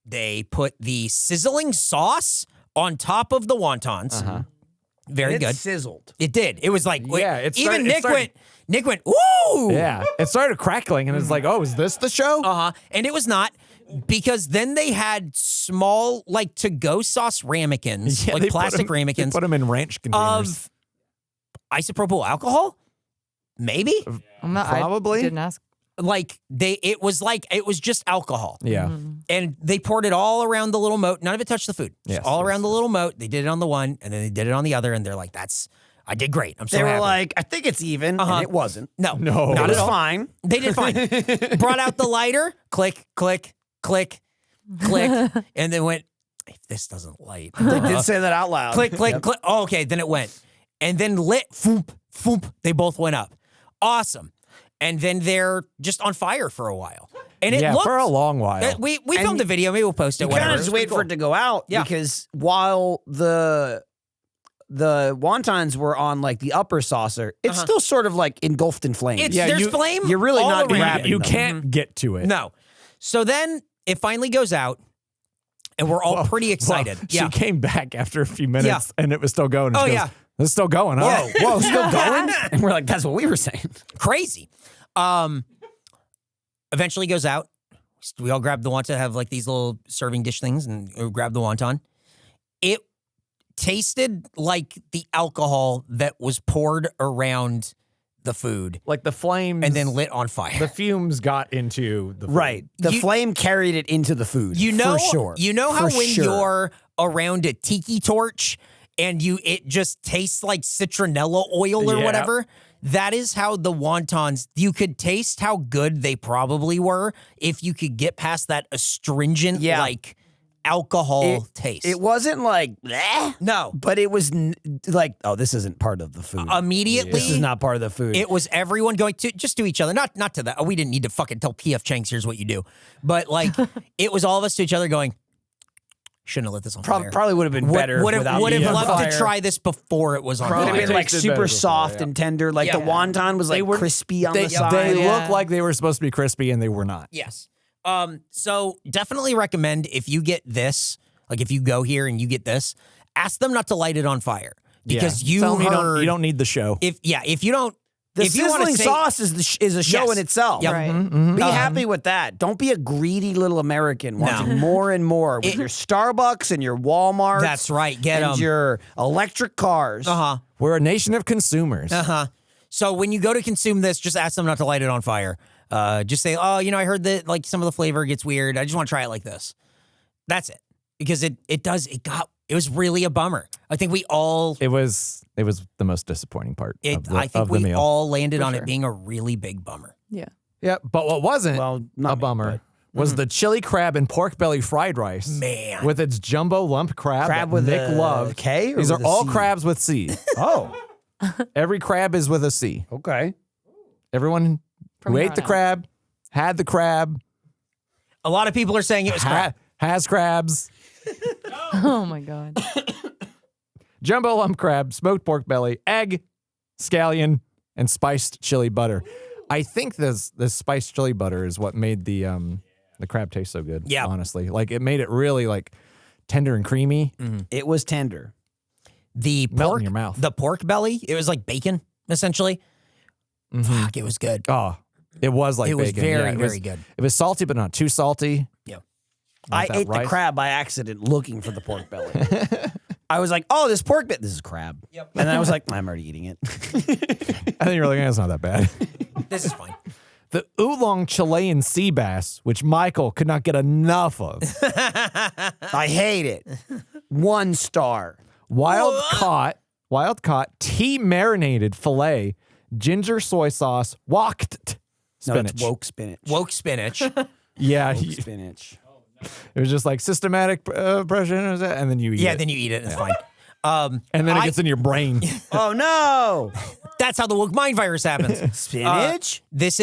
They put the sizzling sauce on top of the wontons. Very It good. sizzled. It did. It was like, Yeah, it even started- Nick went, woo! Yeah. It started crackling and it's like, oh, is this the show? And it was not, because then they had small, like, to-go sauce ramekins, Yeah, like they put plastic them- ramekins. They put them in ranch containers. Of isopropyl alcohol? Maybe? Probably. I didn't ask. Like it was just alcohol. Yeah. And they poured it all around the little moat. None of it touched the food. Just Yes, all yes, around the little moat. They did it on the one and then they did it on the other. And they're like, I did great. I'm so They were happy. like, I think it's even. And it wasn't. No, No. not It at was all. fine. They did fine. Brought out the lighter, click, click, click, click, and then went, if this doesn't light. They did say that out loud. Click, click, click. Oh, okay, then it went. And then lit, foop, foop. They both went up. Awesome. and then they're just on fire for a while. And it looked, for a long while. We filmed the video. Maybe we'll post it. You kind Whatever. of just wait for it to go out Yeah. because while the wontons were on like the upper saucer, it's still sort of like engulfed in flames. There's flame. You're really all not around grabbing it. You them. can't get to it. No. So then it finally goes out, and we're all pretty excited. She came back after a few minutes, and it was still going. And Oh, she goes, yeah. It's still going. Yeah. Oh, whoa, still going? And we're like, that's what we were saying. Crazy. Eventually goes out. We all grab the wonton, have like these little serving dish things, and grab the wonton. It tasted like the alcohol that was poured around the food Like the flames. and then lit on fire. the fumes got into the food. Right. The flame carried it into the food. You know, for sure. You know how For when sure. you're around a tiki torch and it just tastes like citronella oil or Yeah. whatever? That is how the wontons, you could taste how good they probably were if you could get past that astringent, like alcohol taste. It wasn't like, bleh, no. but it was like, oh, this isn't part of the food. Immediately, This is not part of the food. it was everyone going to just to each other, not to that. Oh, we didn't need to fucking tell PF Chang's here's what you do, but like it was all of us to each other going, shouldn't have lit this on fire. Probably would have been better Would without have being on loved fire. to try this before it was on Would have fire. been like Tasted super better before, soft yeah. and tender. Like the Yeah. wonton was like crispy on the side. They Yeah. looked like they were supposed to be crispy, and they were not. Yes. So definitely recommend if you get this, like if you go here and you get this, ask them not to light it on fire because you Tell them heard you don't need the show. if you don't The if you want sizzling to sauce is a show Yes. in itself. Yep. Right. Be happy with that. Don't be a greedy little American wanting more and more with your Starbucks and your Walmart. That's right. Get and them. your electric cars. We're a nation of consumers. So when you go to consume this, just ask them not to light it on fire. Just say, oh, I heard that like some of the flavor gets weird. I just want to try it like this. That's it. Because it was really a bummer. I think we all It was the most disappointing part of the, I think of the we meal. all landed on sure. it being a really big bummer. Yeah. Yeah, but what wasn't Well, not a me, bummer was the chili crab and pork belly fried rice. Man. With its jumbo lump crab Crab that with Nick a loved. K or These are with a all C? crabs with C. Oh, Every crab is with a C. okay. Everyone From who here ate on the out. crab, had the crab, A lot of people are saying it was crap. has crabs, Oh my God. jumbo lump crab, smoked pork belly, egg, scallion, and spiced chili butter. I think this spiced chili butter is what made the crab taste so good. Yeah. Honestly. Like it made it really like tender and creamy. It was tender. The Melt in pork, your mouth. the pork belly, it was like bacon, essentially. Fuck, it was good. Oh, it was like It was bacon. very, Yeah, very good. It was salty, but not too salty. Yeah. I that ate the rice. crab by accident looking for the pork belly. I was like, oh, this pork bit. This is crab. Yep. And I was like, I'm already eating it. I think you're like, it's not that bad. This is fine. The oolong Chilean sea bass, which Michael could not get enough of. I hate it. 1 star. Wild caught tea marinated filet, ginger soy sauce, woked No, spinach. it's woke spinach. Woke spinach. Yeah, Woke spinach. it was just like systematic pressure, and then you eat Yeah, it. then you eat it. It's fine. and then it gets in your brain. Oh, no. That's how the woke mind virus happens. Spinach? This.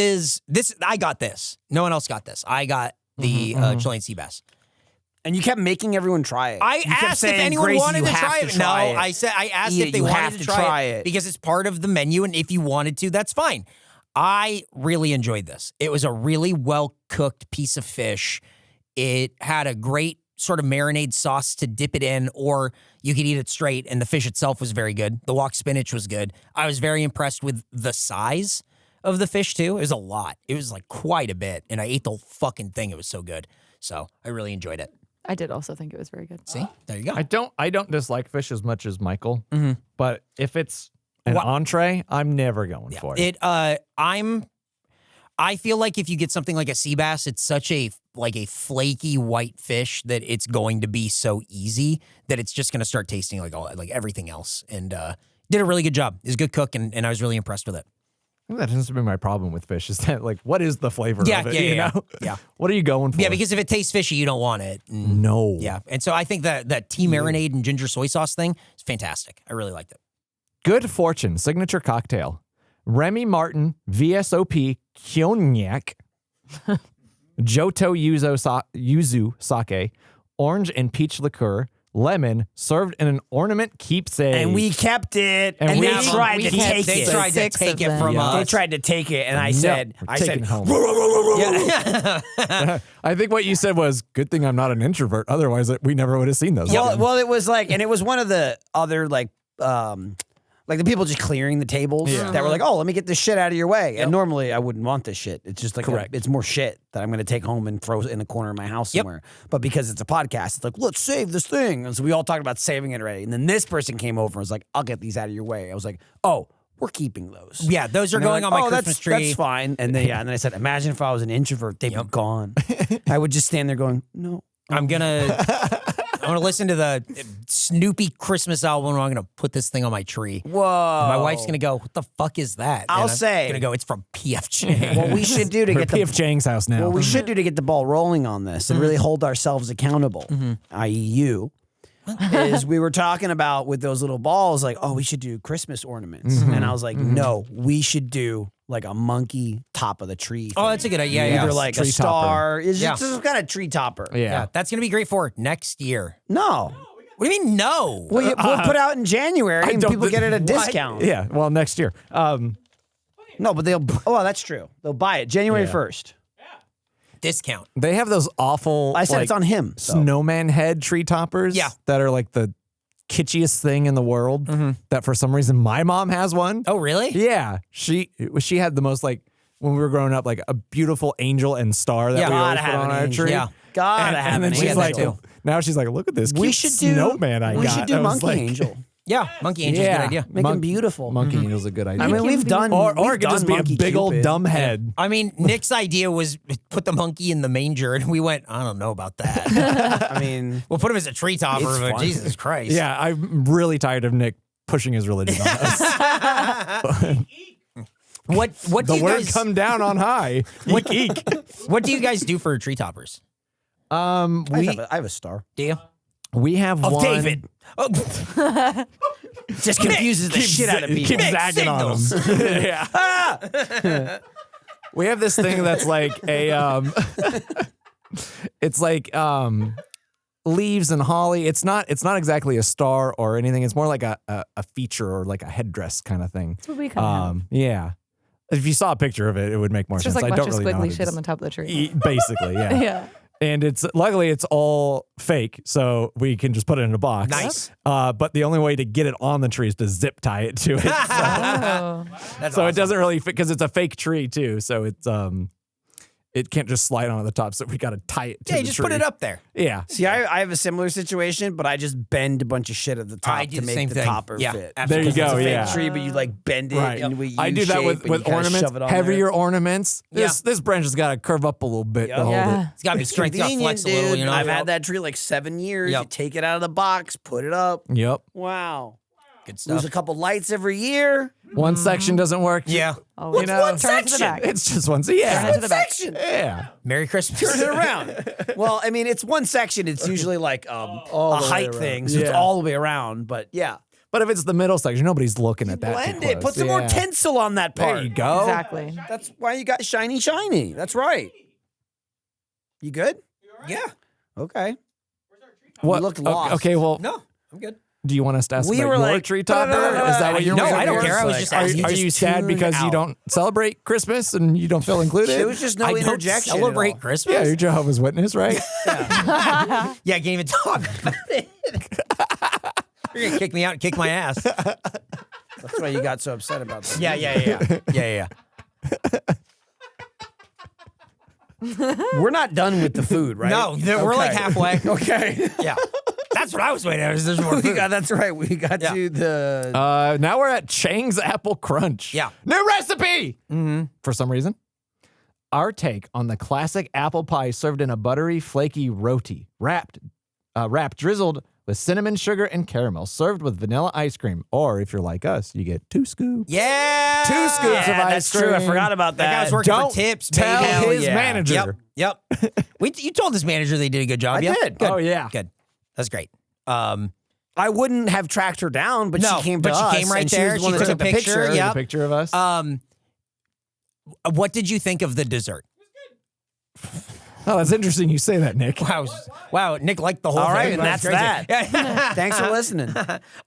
I got this. No one else got this. I got the Chilean sea bass. And you kept making everyone try it. I You kept asked if saying, anyone Gracie, wanted you to have try it. No, it. I said I asked Eat if it. they You wanted have to try it because it's part of the menu, and if you wanted to, that's fine. I really enjoyed this. It was a really well cooked piece of fish. It had a great sort of marinade sauce to dip it in, or you could eat it straight, and the fish itself was very good. The wok spinach was good. I was very impressed with the size of the fish too. It was a lot. It was like quite a bit, and I ate the whole fucking thing. It was so good. So I really enjoyed it. I did also think it was very good. See, there you go. I don't dislike fish as much as Michael, but if it's an entree, I'm never going for it. I feel like if you get something like a sea bass, it's such a flaky white fish that it's going to be so easy that it's just going to start tasting like everything else. And did a really good job. He's a good cook, and I was really impressed with it. I think that tends to be my problem with fish is that like, what is the flavor of it? You know? Yeah. What are you going for? Yeah, because if it tastes fishy, you don't want it. And, no. yeah, and so I think that tea marinade and ginger soy sauce thing is fantastic. I really liked it. Good Fortune signature cocktail. Remy Martin, VSOP, Kyonyak, Johto Yuzu Sake, orange and peach liqueur, lemon, served in an ornament keepsake. And we kept it. And And we they have tried we to kept take They it. tried to Six take of it them. from Yeah. They us. tried to take it, and I Nope, said, we're taking it home. Yeah. I think what you said was, good thing I'm not an introvert. Otherwise, we never would have seen those. again. Well, it was like, and it was one of the other like the people just clearing the tables that were like, oh, let me get this shit out of your way. And normally I wouldn't want this shit. It's just like, it's more shit that I'm going to take home and throw in a corner of my house somewhere. But because it's a podcast, it's like, let's save this thing. And so we all talked about saving it already. And then this person came over and was like, I'll get these out of your way. I was like, oh, we're keeping those. Yeah, those are And they're going like, on my oh, Christmas tree. That's fine. And then and then I said, imagine if I was an introvert, they'd be gone. I would just stand there going, no. I'm gonna listen to the Snoopy Christmas album. And I'm gonna put this thing on my tree. Whoa. My wife's gonna go, what the fuck is that? I'll And I'm say- gonna go, it's from PF Chang. What we should do to We're get at PF Chang's house now. What we should do to get the ball rolling on this and really hold ourselves accountable, i.e. you, is we were talking about with those little balls, like, oh, we should do Christmas ornaments. And I was like, no, we should do like a monkey top of the tree. Oh, that's a good idea. Yeah, Either yeah. like Tree a star. It's Yeah. just some kind of tree topper. yeah. Yeah, that's gonna be great for next year. No. What do you mean no? We'll put out in January and don't people thi- get it at a What? discount. Yeah, well, next year. No, but that's true. They'll buy it January Yeah. 1st. Discount. They have those awful I said like, it's on him. So. snowman head tree toppers Yeah. that are like the kitschiest thing in the world that for some reason my mom has one. Oh, really? Yeah. She had the most like when we were growing up, like a beautiful angel and star that Yeah. we always Gotta put have on an our angel. tree. Yeah. Gotta have And then an she's angel. like, too. now she's like, look at this we cute should do snowman I got. We should do I was Monkey like, Angel. Yeah, Monkey Angel's a good idea. Make him beautiful. Monkey Angel's a good idea. I mean, can we've be- done. or we've it could just done be a Monkey big old Cupid. dumb head. I mean, Nick's idea was put the monkey in the manger, and we went, I don't know about that. I mean, We'll put him as a tree topper, It's but fun. Jesus Christ. Yeah, I'm really tired of Nick pushing his religion on us. What do The you word guys come down on high. Eek, eek. what do you guys do for tree toppers? I have a star. Do you? We have Of one. David. Oh, Just confuses the shit out of people. Keep zagging on him. Yeah. We have this thing that's like a it's like leaves and holly. It's not exactly a star or anything. It's more like a feature or like a headdress kind of thing. That's what we kind of have. Yeah. If you saw a picture of it, it would make more It's sense. just like I a bunch don't of really know how squiggly to shit on the top of the tree. basically, yeah. Yeah. And luckily it's all fake, so we can just put it in a box. Nice. But the only way to get it on the tree is to zip tie it to it. Oh. That's So awesome. it doesn't really fit because it's a fake tree too. So it's it can't just slide onto the top. So we got to tie it to Yeah, the just tree. put it up there. Yeah. See, I have a similar situation, but I just bend a bunch of shit at the top I do to the make same the thing. topper Yeah, fit. absolutely. There you It's go. a fake Yeah. tree, but you like bend it Right. and we I do that with ornaments. Heavier ornaments. This branch has got to curve up a little bit to hold Yeah. it. It's got to be strength. It's got to Convenient, flex a little, dude. you know? I've had that tree like 7 years. Yep. You take it out of the box, put it up. Yep. Wow. Good Lose stuff. a couple lights every year. One section doesn't work. Yeah. Oh, You know, one turn it to the section? back. It's just one. So Turn yeah. it to the back. Section. Yeah. Merry Christmas. Turn it around. Well, I mean, it's one section. It's usually like a the way height around. thing, so it's Yeah. all the way around. But yeah, But if it's the middle section, nobody's looking at that. blend too it. Put close. some more Yeah. tinsel on that part. There you go. Exactly. That's why you got shiny, shiny. That's right. You good? Yeah. Okay. What? You looked lost. Okay, well, No, I'm good. do you want us to ask We about were your like, tree topper? no, Is that what you're No, wondering? I don't Yours, care. I was like, just Are, asking. are you just sad tuned because you out. don't celebrate Christmas and you don't feel included? There was just no I don't interjection. at celebrate all. Christmas. Yeah, you're Jehovah's Witness, right? Yeah, I can't even talk about it. You're going to kick me out and kick my ass. That's why you got so upset about that. Yeah. We're not done with the food, right? No, we're like Okay. halfway. Okay. Yeah. That's what I was waiting at. There's more We food. got, that's right. We got Yeah. to the. Now we're at Chang's Apple Crunch. Yeah. New recipe! For some reason. Our take on the classic apple pie served in a buttery, flaky roti, wrapped, drizzled with cinnamon, sugar, and caramel, served with vanilla ice cream. Or if you're like us, you get 2 scoops. Yeah. 2 scoops of Yeah, ice that's cream. true. I forgot about That that. guy was working Don't for tips. tell baby. Hell his yeah. manager. Yep. You told this manager they did a good job. I yeah? did. Good. Oh, yeah. Good. That's great. I wouldn't have tracked her down, but No, she came to but us. she came right and there. She was the one She that took took a the picture, picture. yep. A picture of us. What did you think of the dessert? Oh, that's interesting you say that, Nick. Wow, Nick liked the whole All thing. right, and that's crazy. that. Yeah. Thanks for listening.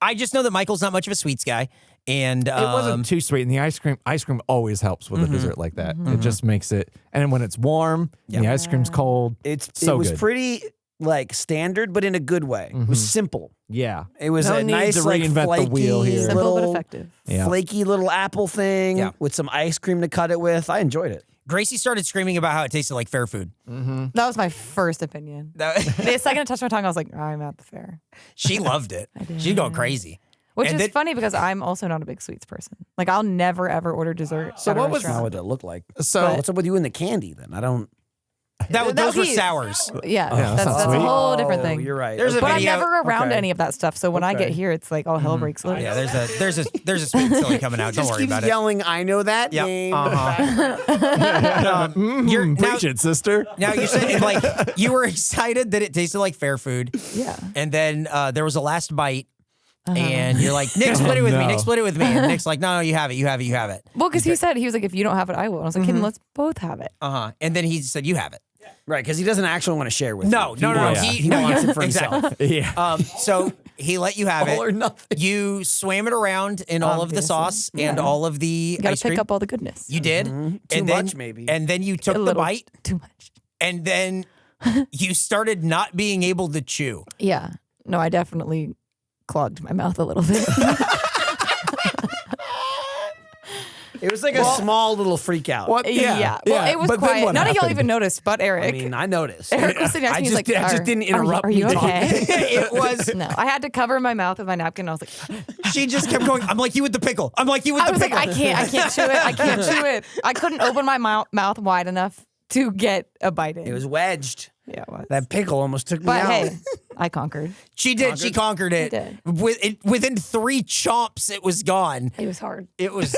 I just know that Michael's not much of a sweets guy, and It wasn't too sweet, and the ice cream always helps with a dessert like that. It just makes it, and when it's warm, and the ice cream's cold, It so was good. pretty like standard, but in a good way. It was simple. Yeah, It was no a need nice to like reinvent flaky the wheel here. Simple but little, effective. Yeah. flaky little apple thing Yeah. with some ice cream to cut it with. I enjoyed it. Gracie started screaming about how it tasted like fair food. That was my first opinion. That- The second it touched my tongue, I was like, I'm at the fair. she loved it. She'd go crazy. Which And is then- funny because I'm also not a big sweets person. Like, I'll never, ever order dessert. So at a what was- How restaurant. would it look like? So What's up with you and the candy then? I don't. Those were he- sours. Yeah, that's that's not a sweet. whole different Oh, thing. you're right. There's a But I'm video- never around okay. any of that stuff. So when I get Okay. here, it's like all hell breaks loose. Yeah, there's a sweet and silly coming out. Don't Just worry keeps about it. yelling, I know that Yep. name. You're now, preach it, sister. now you said like you were excited that it tasted like fair food, Yeah. and then there was a last bite, and you're like, Nick, split it with me. no. Nick, split it with me. And Nick's like, no, you have it. You have it. You have it. Well, because he was like, if you don't have it, I will. And I was like, Kid, let's both have it. And then he said, you have it. Right, because he doesn't actually want to share with No, you. no. wants- He wants it for exactly. himself. Yeah. So he let you have All or it. nothing. You swam it around in all of the Obviously. sauce and Yeah. all of the You got ice to pick cream. up all the goodness. You did. Too And then, much, maybe. And then you took a the little bite, too much. and then you started not being able to chew. Yeah. No, I definitely clogged my mouth a little bit. It was like a small little freak out. What? Yeah. Well, it was but then quiet. what None of y'all happened? even noticed, but Eric. I mean, I noticed. Eric was sitting next to me. He's like, I just didn't interrupt Are you me okay? It was. No, I had to cover my mouth with my napkin. I was like, She just kept going. I'm like you with the pickle. I'm like you with I the was like, pickle. I can't chew it. I can't chew it. I couldn't open my mouth wide enough to get a bite in. It was wedged. Yeah, it was. That pickle almost took me But out. hey, I conquered. She did. She conquered it. did. Within 3 chomps, it was gone. It was hard. It was.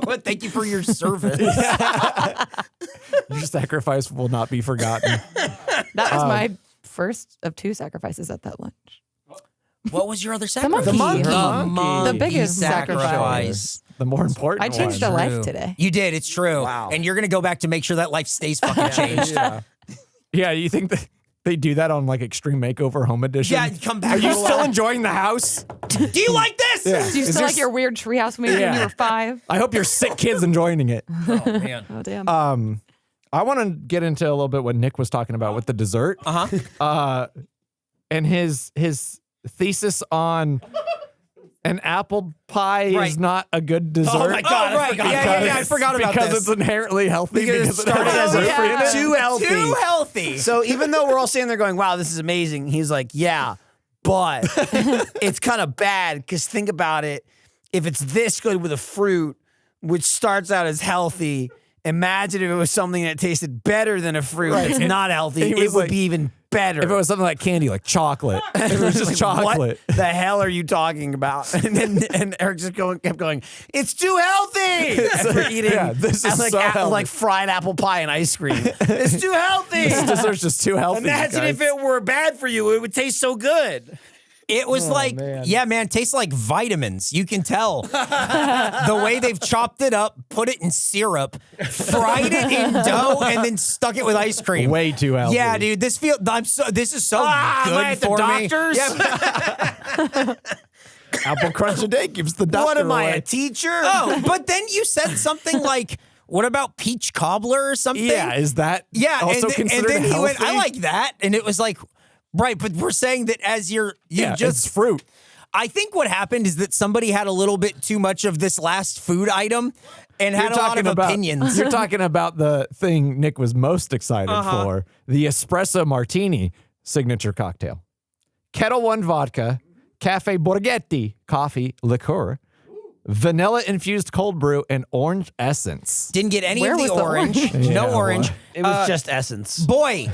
Well, thank you for your service. Your sacrifice will not be forgotten. That was my first of 2 sacrifices at that lunch. What was your other sacrifice? monkey. The monkey The biggest sacrifice. The more important I changed one. a life today. You did. It's true. Wow. And you're gonna go back to make sure that life stays fucking changed. Yeah, you think that they do that on like Extreme Makeover Home Edition? Yeah, come back. Are you still enjoying the house? Do you like this? Yeah. Do you Is still there like your weird treehouse we made when you Yeah. were 5? I hope your sick kid's enjoying it. Oh man. Oh, damn. I want to get into a little bit what Nick was talking about with the dessert. And his thesis on an apple pie Right. is not a good dessert. Oh my God, Oh, right. Yeah, I forgot about because this. it's inherently healthy. Because it started as has a fruit in it. too healthy. Too healthy. So even though we're all sitting there going, wow, this is amazing, he's like, yeah, but it's kind of bad because think about it. If it's this good with a fruit, which starts out as healthy, imagine if it was something that tasted better than a fruit that's not healthy, He it was would like- be even better. If it was something like candy, like chocolate, if it was just chocolate. What the hell are you talking about? And Eric just kept going, it's too healthy. After eating Yeah, this is so healthy. like fried apple pie and ice cream. It's too healthy. This dessert's just too healthy. Imagine guys. if it were bad for you, it would taste so good. It was like, man. yeah, man, tastes like vitamins. You can tell the way they've chopped it up, put it in syrup, fried it in dough, and then stuck it with ice cream. way too healthy. Yeah, dude, this is so am I good at the for doctor's? me. Yeah. Apple crunch a day keeps the doctor What am I, away. a teacher? Oh, but then you said something like, "What about peach cobbler or something?" Yeah, is that yeah, also and considered then he healthy? went, "I like that," and it was like, right, but we're saying that as you Yeah, just it's fruit. I think what happened is that somebody had a little bit too much of this last food item and had a lot of opinions. You're talking about the thing Nick was most excited for, the espresso martini signature cocktail. Kettle One vodka, Cafe Borghetti coffee liqueur, vanilla infused cold brew, and orange essence. Didn't get any Where of the was the orange. orange? No Yeah, orange. It was just essence. Boy,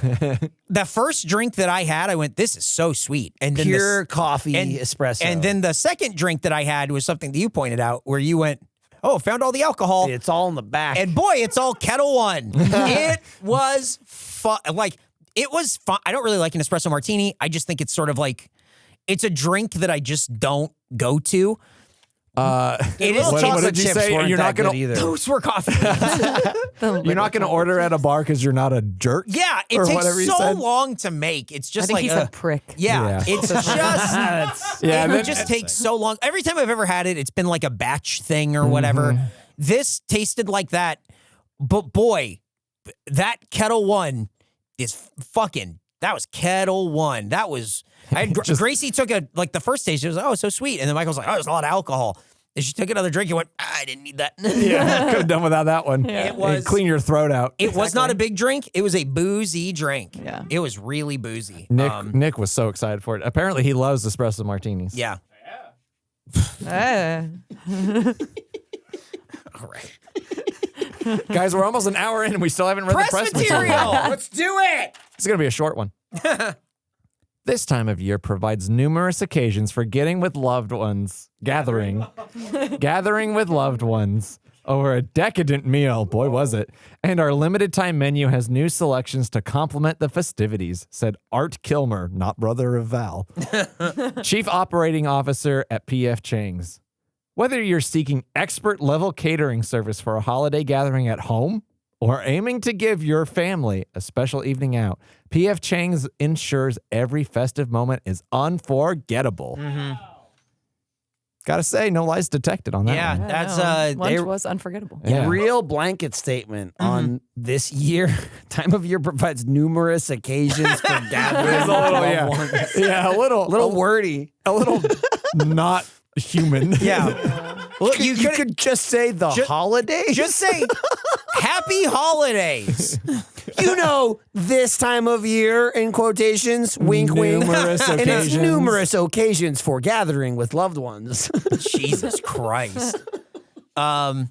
the first drink that I had, I went, "This is so sweet." And then Pure coffee espresso. And then the second drink that I had was something that you pointed out, where you went, "Oh, found all the alcohol." it's all in the back. And boy, it's all Kettle One. It was fun. Like, it was fun. I don't really like an espresso martini. I just think it's sort of like, It's a drink that I just don't go to. It is what chocolate did you chips say? weren't You're that not gonna- good either. Those were coffee beans. You're not going to order at a bar because you're not a jerk? Yeah, it Or takes whatever you so said? long to make. It's I just think like he said prick. Yeah, Yeah. it's just Yeah, it then- just takes so long. Every time I've ever had it, it's been like a batch thing or whatever. This tasted like that, but boy, that Kettle One is fucking. That was Kettle One. That was. I had, Gracie took the first taste. She was like, "Oh, it's so sweet," and then Michael was like, "Oh, there's a lot of alcohol." And she took another drink and went, "I didn't need that." Yeah, could have done without that one. Yeah. It was- clean your throat out. It was not a big drink. It was a boozy drink. Yeah. It was really boozy. Nick was so excited for it. Apparently, he loves espresso martinis. Yeah. Ah. All right. Guys, we're almost an hour in and we still haven't read Press the press material. Let's do it. It's going to be a short one. This time of year provides numerous occasions for getting with loved ones, gathering with loved ones over a decadent meal. Boy, was it. And our limited time menu has new selections to complement the festivities, said Art Kilmer, not brother of Val, Chief Operating Officer at PF Chang's. Whether you're seeking expert level catering service for a holiday gathering at home or aiming to give your family a special evening out, PF Chang's ensures every festive moment is unforgettable. Gotta say, no lies detected on that Yeah, one. that's Lunch was unforgettable. Yeah. Real blanket statement on this year. Time of year provides numerous occasions for gatherings. It's a little, with yeah. loved ones. Yeah, a little wordy. a little not human. yeah. Well, You could just say the holidays. just say happy holidays. You know, this time of year, in quotations, wink, wink. Numerous And it's occasions. numerous occasions for gathering with loved ones. Jesus Christ. I'm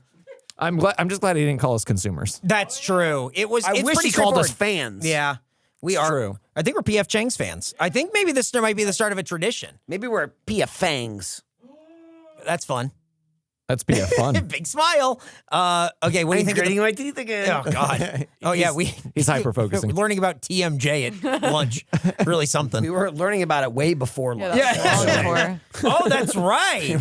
just glad he didn't call us consumers. That's true. It's I wish pretty he called us straightforward. fans. Yeah. We are. true. I think we're PF Chang's fans. I think maybe this might be the start of a tradition. Maybe we're PF Fangs. That's fun. That's PF fun. Big smile. Okay, what do you think of Gritting my teeth again. Oh God! Oh yeah, he's hyper-focusing. Learning about TMJ at lunch, really something. We were learning about it way before lunch. Yeah, Oh, that's right.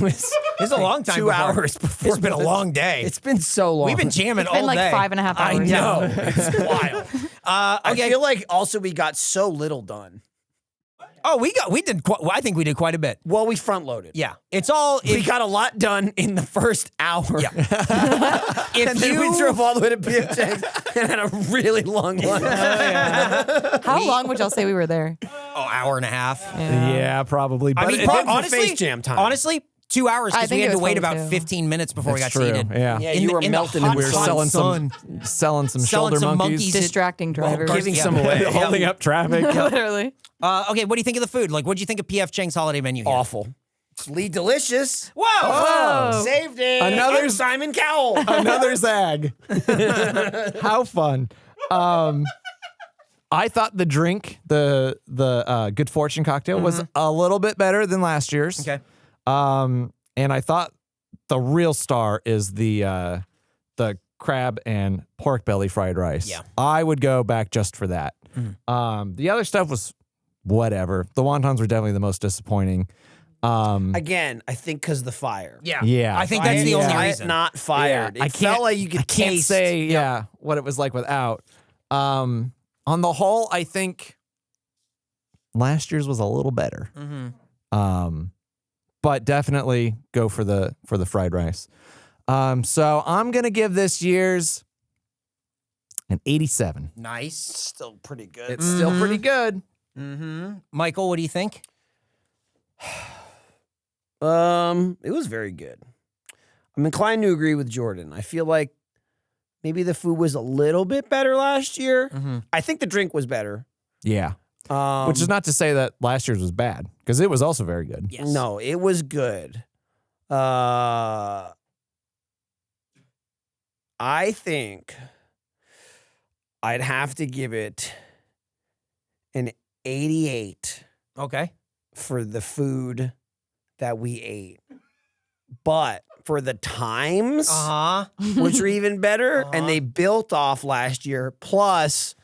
It's a long time. 2 before. hours before. It's been a long day. It's been so long. We've been jamming It's all been like day. 5.5 hours. I know. It's wild. I Okay. feel like also we got so little done. Oh, I think we did quite a bit. Well, we front loaded. Yeah, it's all. We got a lot done in the first hour. Yeah. And then we drove all the way to PF Chang's and had a really long lunch. How long would y'all say we were there? hour and a half. Yeah, probably. But I mean, it- did for honestly, Face Jam time. honestly, 2 hours I because we think had it to was wait probably about two. 15 minutes before we got That's true. seated. Yeah. Yeah, In you the- were in the melting hot in we the were sun. selling sun. some Selling shoulder some monkeys, monkeys. Distracting drivers. Giving Yeah. some away. holding up traffic. Literally. Okay, what do you think of the food? Like, what do you think of PF Chang's holiday menu here? Awful. Lee Delicious. Whoa! Whoa. Saved it. Another- I'm Simon Cowell. Another zag. How fun. I thought the drink, the Good Fortune cocktail, was a little bit better than last year's. Okay. And I thought the real star is the crab and pork belly fried rice. Yeah. I would go back just for that. The other stuff was whatever. The wontons were definitely the most disappointing. Again, I think because the fire. Yeah. Yeah. I think that's the only Fire- reason. Not fired. Yeah, It felt like you could I can't taste. say what it was like without. On the whole, I think last year's was a little better. But definitely go for the fried rice. So I'm gonna give this year's an 87. Nice. Still pretty good. It's still pretty good. Michael, what do you think? It was very good. I'm inclined to agree with Jordan. I feel like maybe the food was a little bit better last year. I think the drink was better. Yeah. Which is not to say that last year's was bad, because it was also very good. Yes. No, it was good. I think I'd have to give it an 88 Okay. for the food that we ate. But for the times, Uh-huh. which are even better, and they built off last year, plus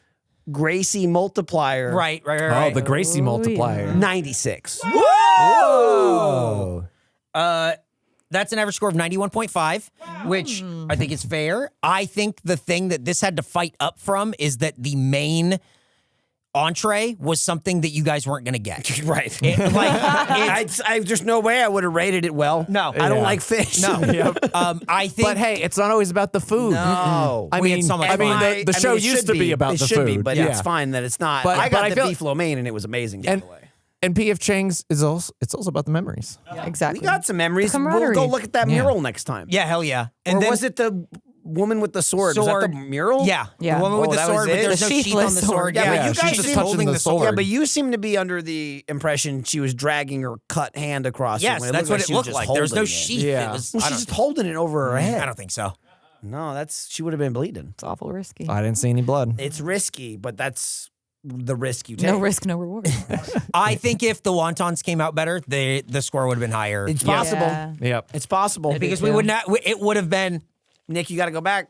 Gracie multiplier. Right. Oh, the Gracie Oh, multiplier. 96. Whoa. That's an average score of 91.5, which I think is fair. I think the thing that this had to fight up from is that the main entree was something that you guys weren't going to get. Right. There's no way I would have rated it well. No. I don't Yeah. like fish. No. I think. But hey, it's not always about the food. No. I We had mean, so much I mean, fun. the show it used should to be about it the should food. be, but yeah. it's fine that it's not. But- I got but I the feel- beef lo mein and it was amazing. By And the way. and PF Chang's is also about the memories. Exactly. We got some memories. The We'll camaraderie. go look at that mural next time. Yeah, hell yeah. Or was it the woman with the sword? Was that the mural? Yeah. Yeah. The woman with Oh, the that was sword, but it? there's The no sheath on the sheathless sword. sword. Yeah, Yeah, but but you you guys guys just seem- holding the sword. Yeah, but you seem to be under the impression she was dragging her cut hand across. it Yes, when that's what she it was looked just like. There was no holding it. sheath. Yeah. It was, Well, I she's don't- just holding it over her head. I don't think so. No, she would have been bleeding. It's awful risky. I didn't see any blood. It's risky, but that's the risk you take. No risk, no reward. I think if the wontons came out better, the score would have been higher. It's possible. Yeah. Yep. It's possible. Because we would not. It would have been. Nick, you got to go back.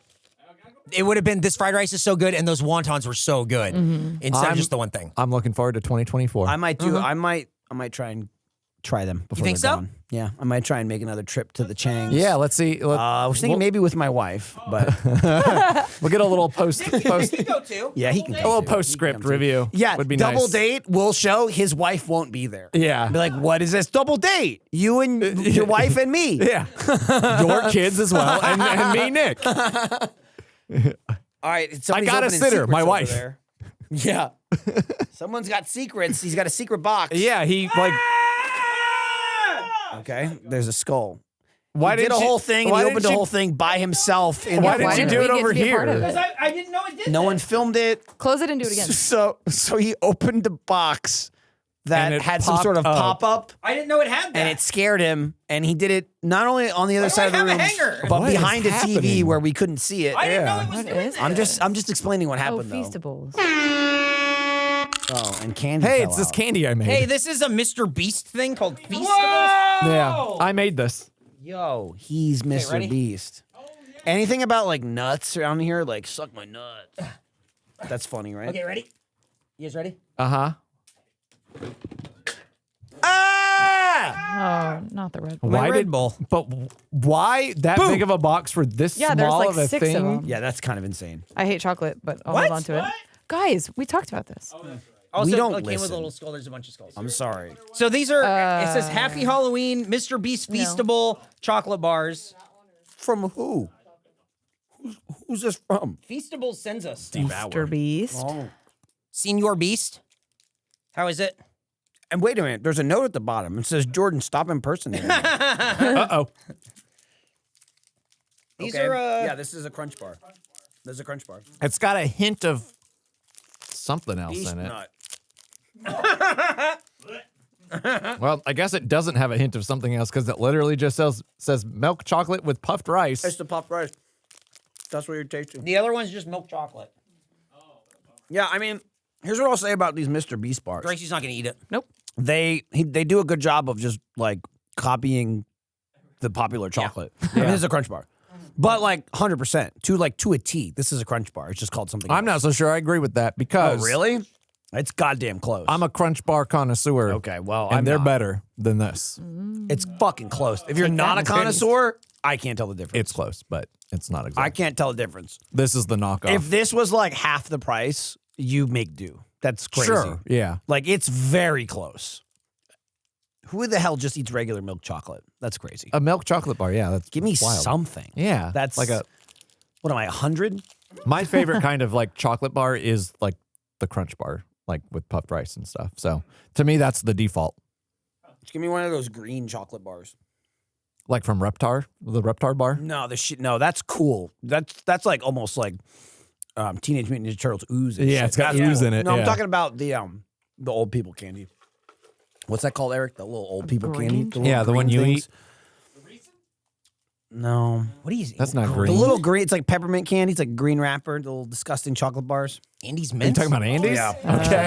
It would have been. This fried rice is so good, and those wontons were so good. Instead of just the one thing. I'm looking forward to 2024. I might do. I might try and try them before think they're so? gone. Yeah, I might try and make another trip to the Changs. yeah, let's see. I was thinking maybe with my wife, but We'll get a little post Go to. yeah, he can. a little postscript review. Yeah, would be double nice. date. We'll show his wife won't be there. Yeah. Be like, what is this double date? You and your wife and me. Yeah. Your kids as well, and me, Nick. All right, somebody's got a opening sitter, secrets my over wife. there. Yeah, someone's got secrets. He's got a secret box. Yeah, he like. Okay, there's a skull. Why He did didn't a you- whole thing, and why he didn't opened the you- whole thing by himself. In Why the didn't you didn't do we it get over to be a part here? of it? I didn't know it did. No one filmed it. Close it and do it again. So he opened the box that And it had some popped sort of up. pop up, I didn't know it had that. and it scared him. And he did it not only on the other do I side of the have a room, hanger? but What is behind a TV happening? where we couldn't see it. I didn't know Yeah. it was What doing is that. I'm just explaining what Oh, happened though. Feastables. Oh, and candy. Hey, fell it's this out. candy I made. Hey, this is a Mr. Beast thing called Feastables. Yeah, I made this. Yo, he's Mr. ready? Beast. Anything about like nuts around here? Like suck my nut. That's funny, right? Okay, ready? You guys ready? Uh-huh. Ah! Oh, not the Red Bull. Why Red did Bull. But why that big of a box for this Yeah, there's small like of a 6 of thing? them. Yeah, that's kind of insane. I hate chocolate, but I'll What? hold on to it. Guys, we talked about this. Also, We don't it came with a listen. little skull. There's a bunch of skulls. I'm sorry. So these are, it says Happy Halloween, Mr. Beast Feastable chocolate bars. From who? Who's this from? Feastables sends us. Mr. Beast. Oh. Senior Beast. How is it? And wait a minute, there's a note at the bottom. It says, Jordan, stop impersonating me. Uh-oh. These Okay. are, yeah, this is a crunch bar. There's a crunch bar. It's got a hint of something else Beast in it. nut. Well, I guess it doesn't have a hint of something else because it literally just says milk chocolate with puffed rice. It's the puffed rice. That's what you're tasting. the other one's just milk chocolate. Yeah, I mean, here's what I'll say about these Mr. Beast bars. Gracie's not going to eat it. Nope. They do a good job of just like copying the popular chocolate. I mean, this is a crunch bar. But like 100%, to a T. This is a crunch bar. It's just called something I'm not else. so sure I agree with that Oh, because really? It's goddamn close. I'm a crunch bar connoisseur. Okay, well, and I'm they're not. better than this. It's fucking close. If you're Take not that a in connoisseur, I can't tell the difference. It's close, but it's not I exact. can't tell the difference. This is the knockoff. If this was like half the price, you make do. That's crazy. Sure, yeah. Like it's very close. Who the hell just eats regular milk chocolate? That's crazy. A milk chocolate bar, yeah. That's Give me wild. something. Yeah, That's like a. What am I, 100? My favorite kind of like chocolate bar is like the crunch bar, like with puffed rice and stuff. So to me, that's the default. Just give me one of those green chocolate bars. Like from Reptar, the Reptar bar. No, no, that's cool. That's like almost like Teenage Mutant Ninja Turtles ooze. And Yeah, shit. it's got That's ooze cool. in it, No, yeah. I'm talking about the old people candy. What's that called, Eric? The little old people Green candy. chocolate? little Yeah, the one green you things? eat. No, What do you eat? That's not the green. little green. It's like peppermint candy. It's like green wrapper. The little disgusting chocolate bars. Andy's Are you mints. talking about Andy's? Yeah. Okay.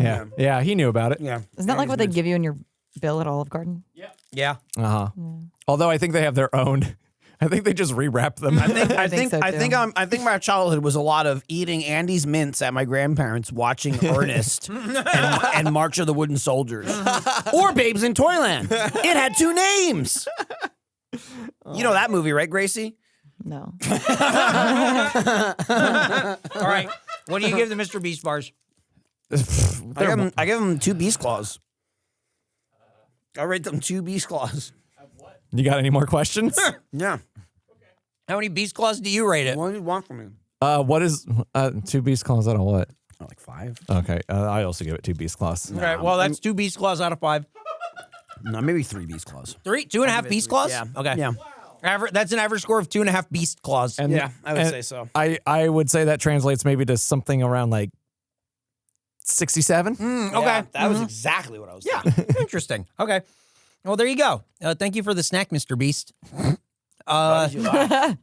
Yeah. Yeah, he knew about it. Yeah. Isn't that like what they give you in your bill at Olive Garden? Yeah. Uh-huh. Although I think they have their own I think they just rewrap them. I think so, too. my childhood was a lot of eating Andy's mints at my grandparents, watching Ernest and March of the Wooden Soldiers, or Babes in Toyland. It had 2 names. You know that movie, right, Gracie? No. All right. What do you give the Mr. Beast bars? I give them 2 Beast Claws. I rate them 2 Beast Claws. You got any more questions? Yeah. How many Beast Claws do you rate it? What do you want from me? What is 2 Beast Claws out of what? Like 5. Okay, I also give it 2 Beast Claws. All right. Well, that's 2 Beast Claws out of 5. No, maybe 3 Beast Claws. 3, 2.5 Beast Claws. Yeah. Okay. Yeah. That's an average score of 2.5 Beast Claws. And, Yeah, I would and say so. I would say that translates maybe to something around like 67. Okay. Yeah, that was exactly what I was thinking. Interesting. Okay. Well, there you go. Thank you for the snack, Mr. Beast. Why did you lie?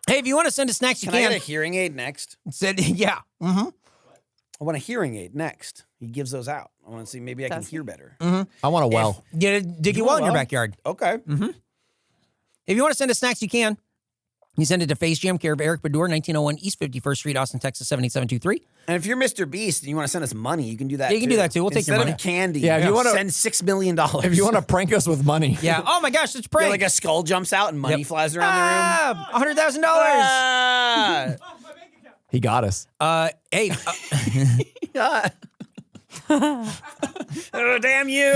Hey, if you want to send us snacks, you Can I can. get a hearing aid next? Yeah. Mm-hmm. I want a hearing aid next. He gives those out. I want to see maybe I can hear better. I want a well. Get a diggy well in your backyard. Okay. If you want to send us snacks, you can. You send it to Face Jam, care of Eric Bedour, 1901 East 51st Street, Austin, Texas, 78723. And if you're Mr. Beast and you want to send us money, you can do that. Yeah, you can do that too. We'll take your Instead money. of candy. Yeah, if you wanna- send $6 million. If you want to prank us with money, Yeah. Oh my gosh, it's Yeah, prank. like a skull jumps out and money Yep. flies around the room. $100,000. Ah! he got us. Hey, Oh, damn you.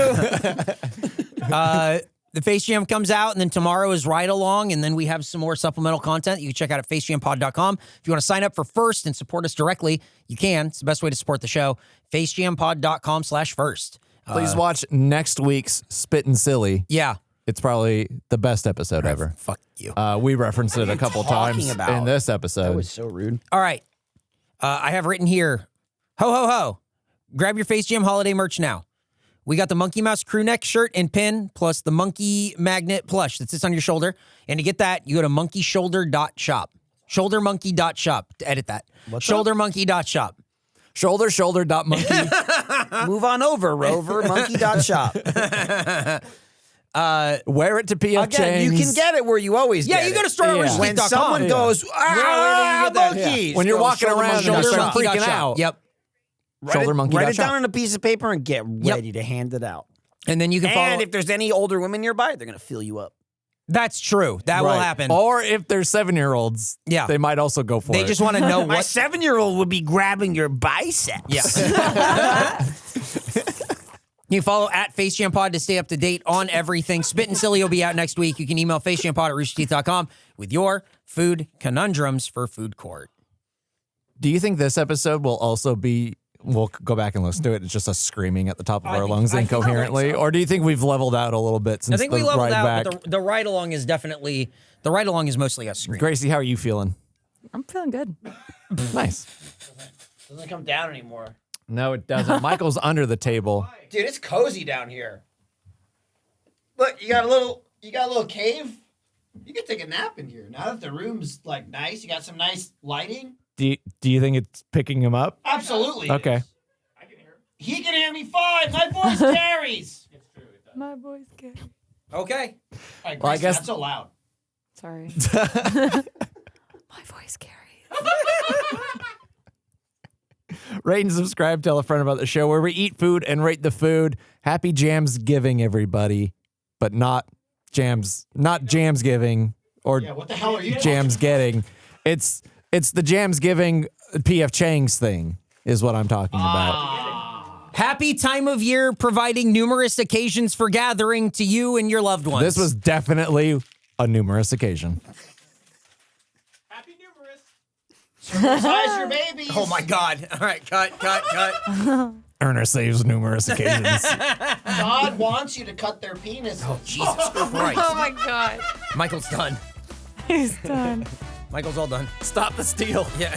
the Face Jam comes out, and then tomorrow is Ride Along, and then we have some more supplemental content you can check out at facejampod.com. If you want to sign up for First and support us directly, you can. It's the best way to support the show. facejampod.com/first. Please watch next week's Spittin' Silly. Yeah. It's probably the best episode ever. Fuck you. We referenced it a couple talking times about? in this That episode. was so rude. All right. I have written here, ho, ho, ho. Grab your Face Jam holiday merch now. We got the Monkey Mouse crew neck shirt and pin, plus the monkey magnet plush that sits on your shoulder. And to get that, you go to monkeyshoulder.shop. Shouldermonkey.shop to edit that. Shouldermonkey.shop. Shoulder.monkey. Move on over, Rover. Monkey.shop. Wear it to PF Again, Chang's. you can get it where you always Yeah, get you go to it. store.com. When someone goes, monkeys. When you're go walking around and you start Shouldermonkey.shop. freaking out. Yep. Shouldermonkey.shop. Write it down on a piece of paper and get ready to hand it out. And then you can follow. And if there's any older women nearby, they're going to fill you up. That's true. That will Right. happen. Or if they're 7-year-olds, Yeah. they might also go for They it. just want to know My what. 7-year-old would be grabbing your biceps. Yeah. You can follow at FaceJamPod to stay up to date on everything. Spit and Silly will be out next week. You can email FaceJamPod@roosterteeth.com with your food conundrums for Food Court. Do you think this episode will also be, we'll go back and listen to it, it's just us screaming at the top of our lungs incoherently? Or do you think we've leveled out a little bit since I think the we leveled ride out, back? but the ride along is definitely, the ride along is mostly us screaming. Gracie, how are you feeling? I'm feeling good. Nice. Doesn't come down anymore. No, it doesn't. Michael's under the table. Dude, it's cozy down here. Look, you got a little cave. You can take a nap in here. Now that the room's like nice, you got some nice lighting. Do you think it's picking him up? Absolutely. Okay. He can hear me fine. My voice carries. My voice carries. Okay. All right, Well, I Gracie, guess- not so loud. Sorry. My voice carries. Rate and subscribe. Tell a friend about the show where we eat food and rate the food. Happy Jams Giving, everybody. But not Jams Giving or Yeah, what the hell are you Jams Getting. It's the Jams Giving PF Chang's thing is what I'm talking about. Happy time of year, providing numerous occasions for gathering to you and your loved ones. This was definitely a numerous occasion. Circumcise your baby. Oh my God. All right, cut. Ernest saves numerous occasions. God wants you to cut their penis. Oh, Jesus Christ. Oh my God. Michael's done. He's done. Michael's all done. Stop the steal. Yeah.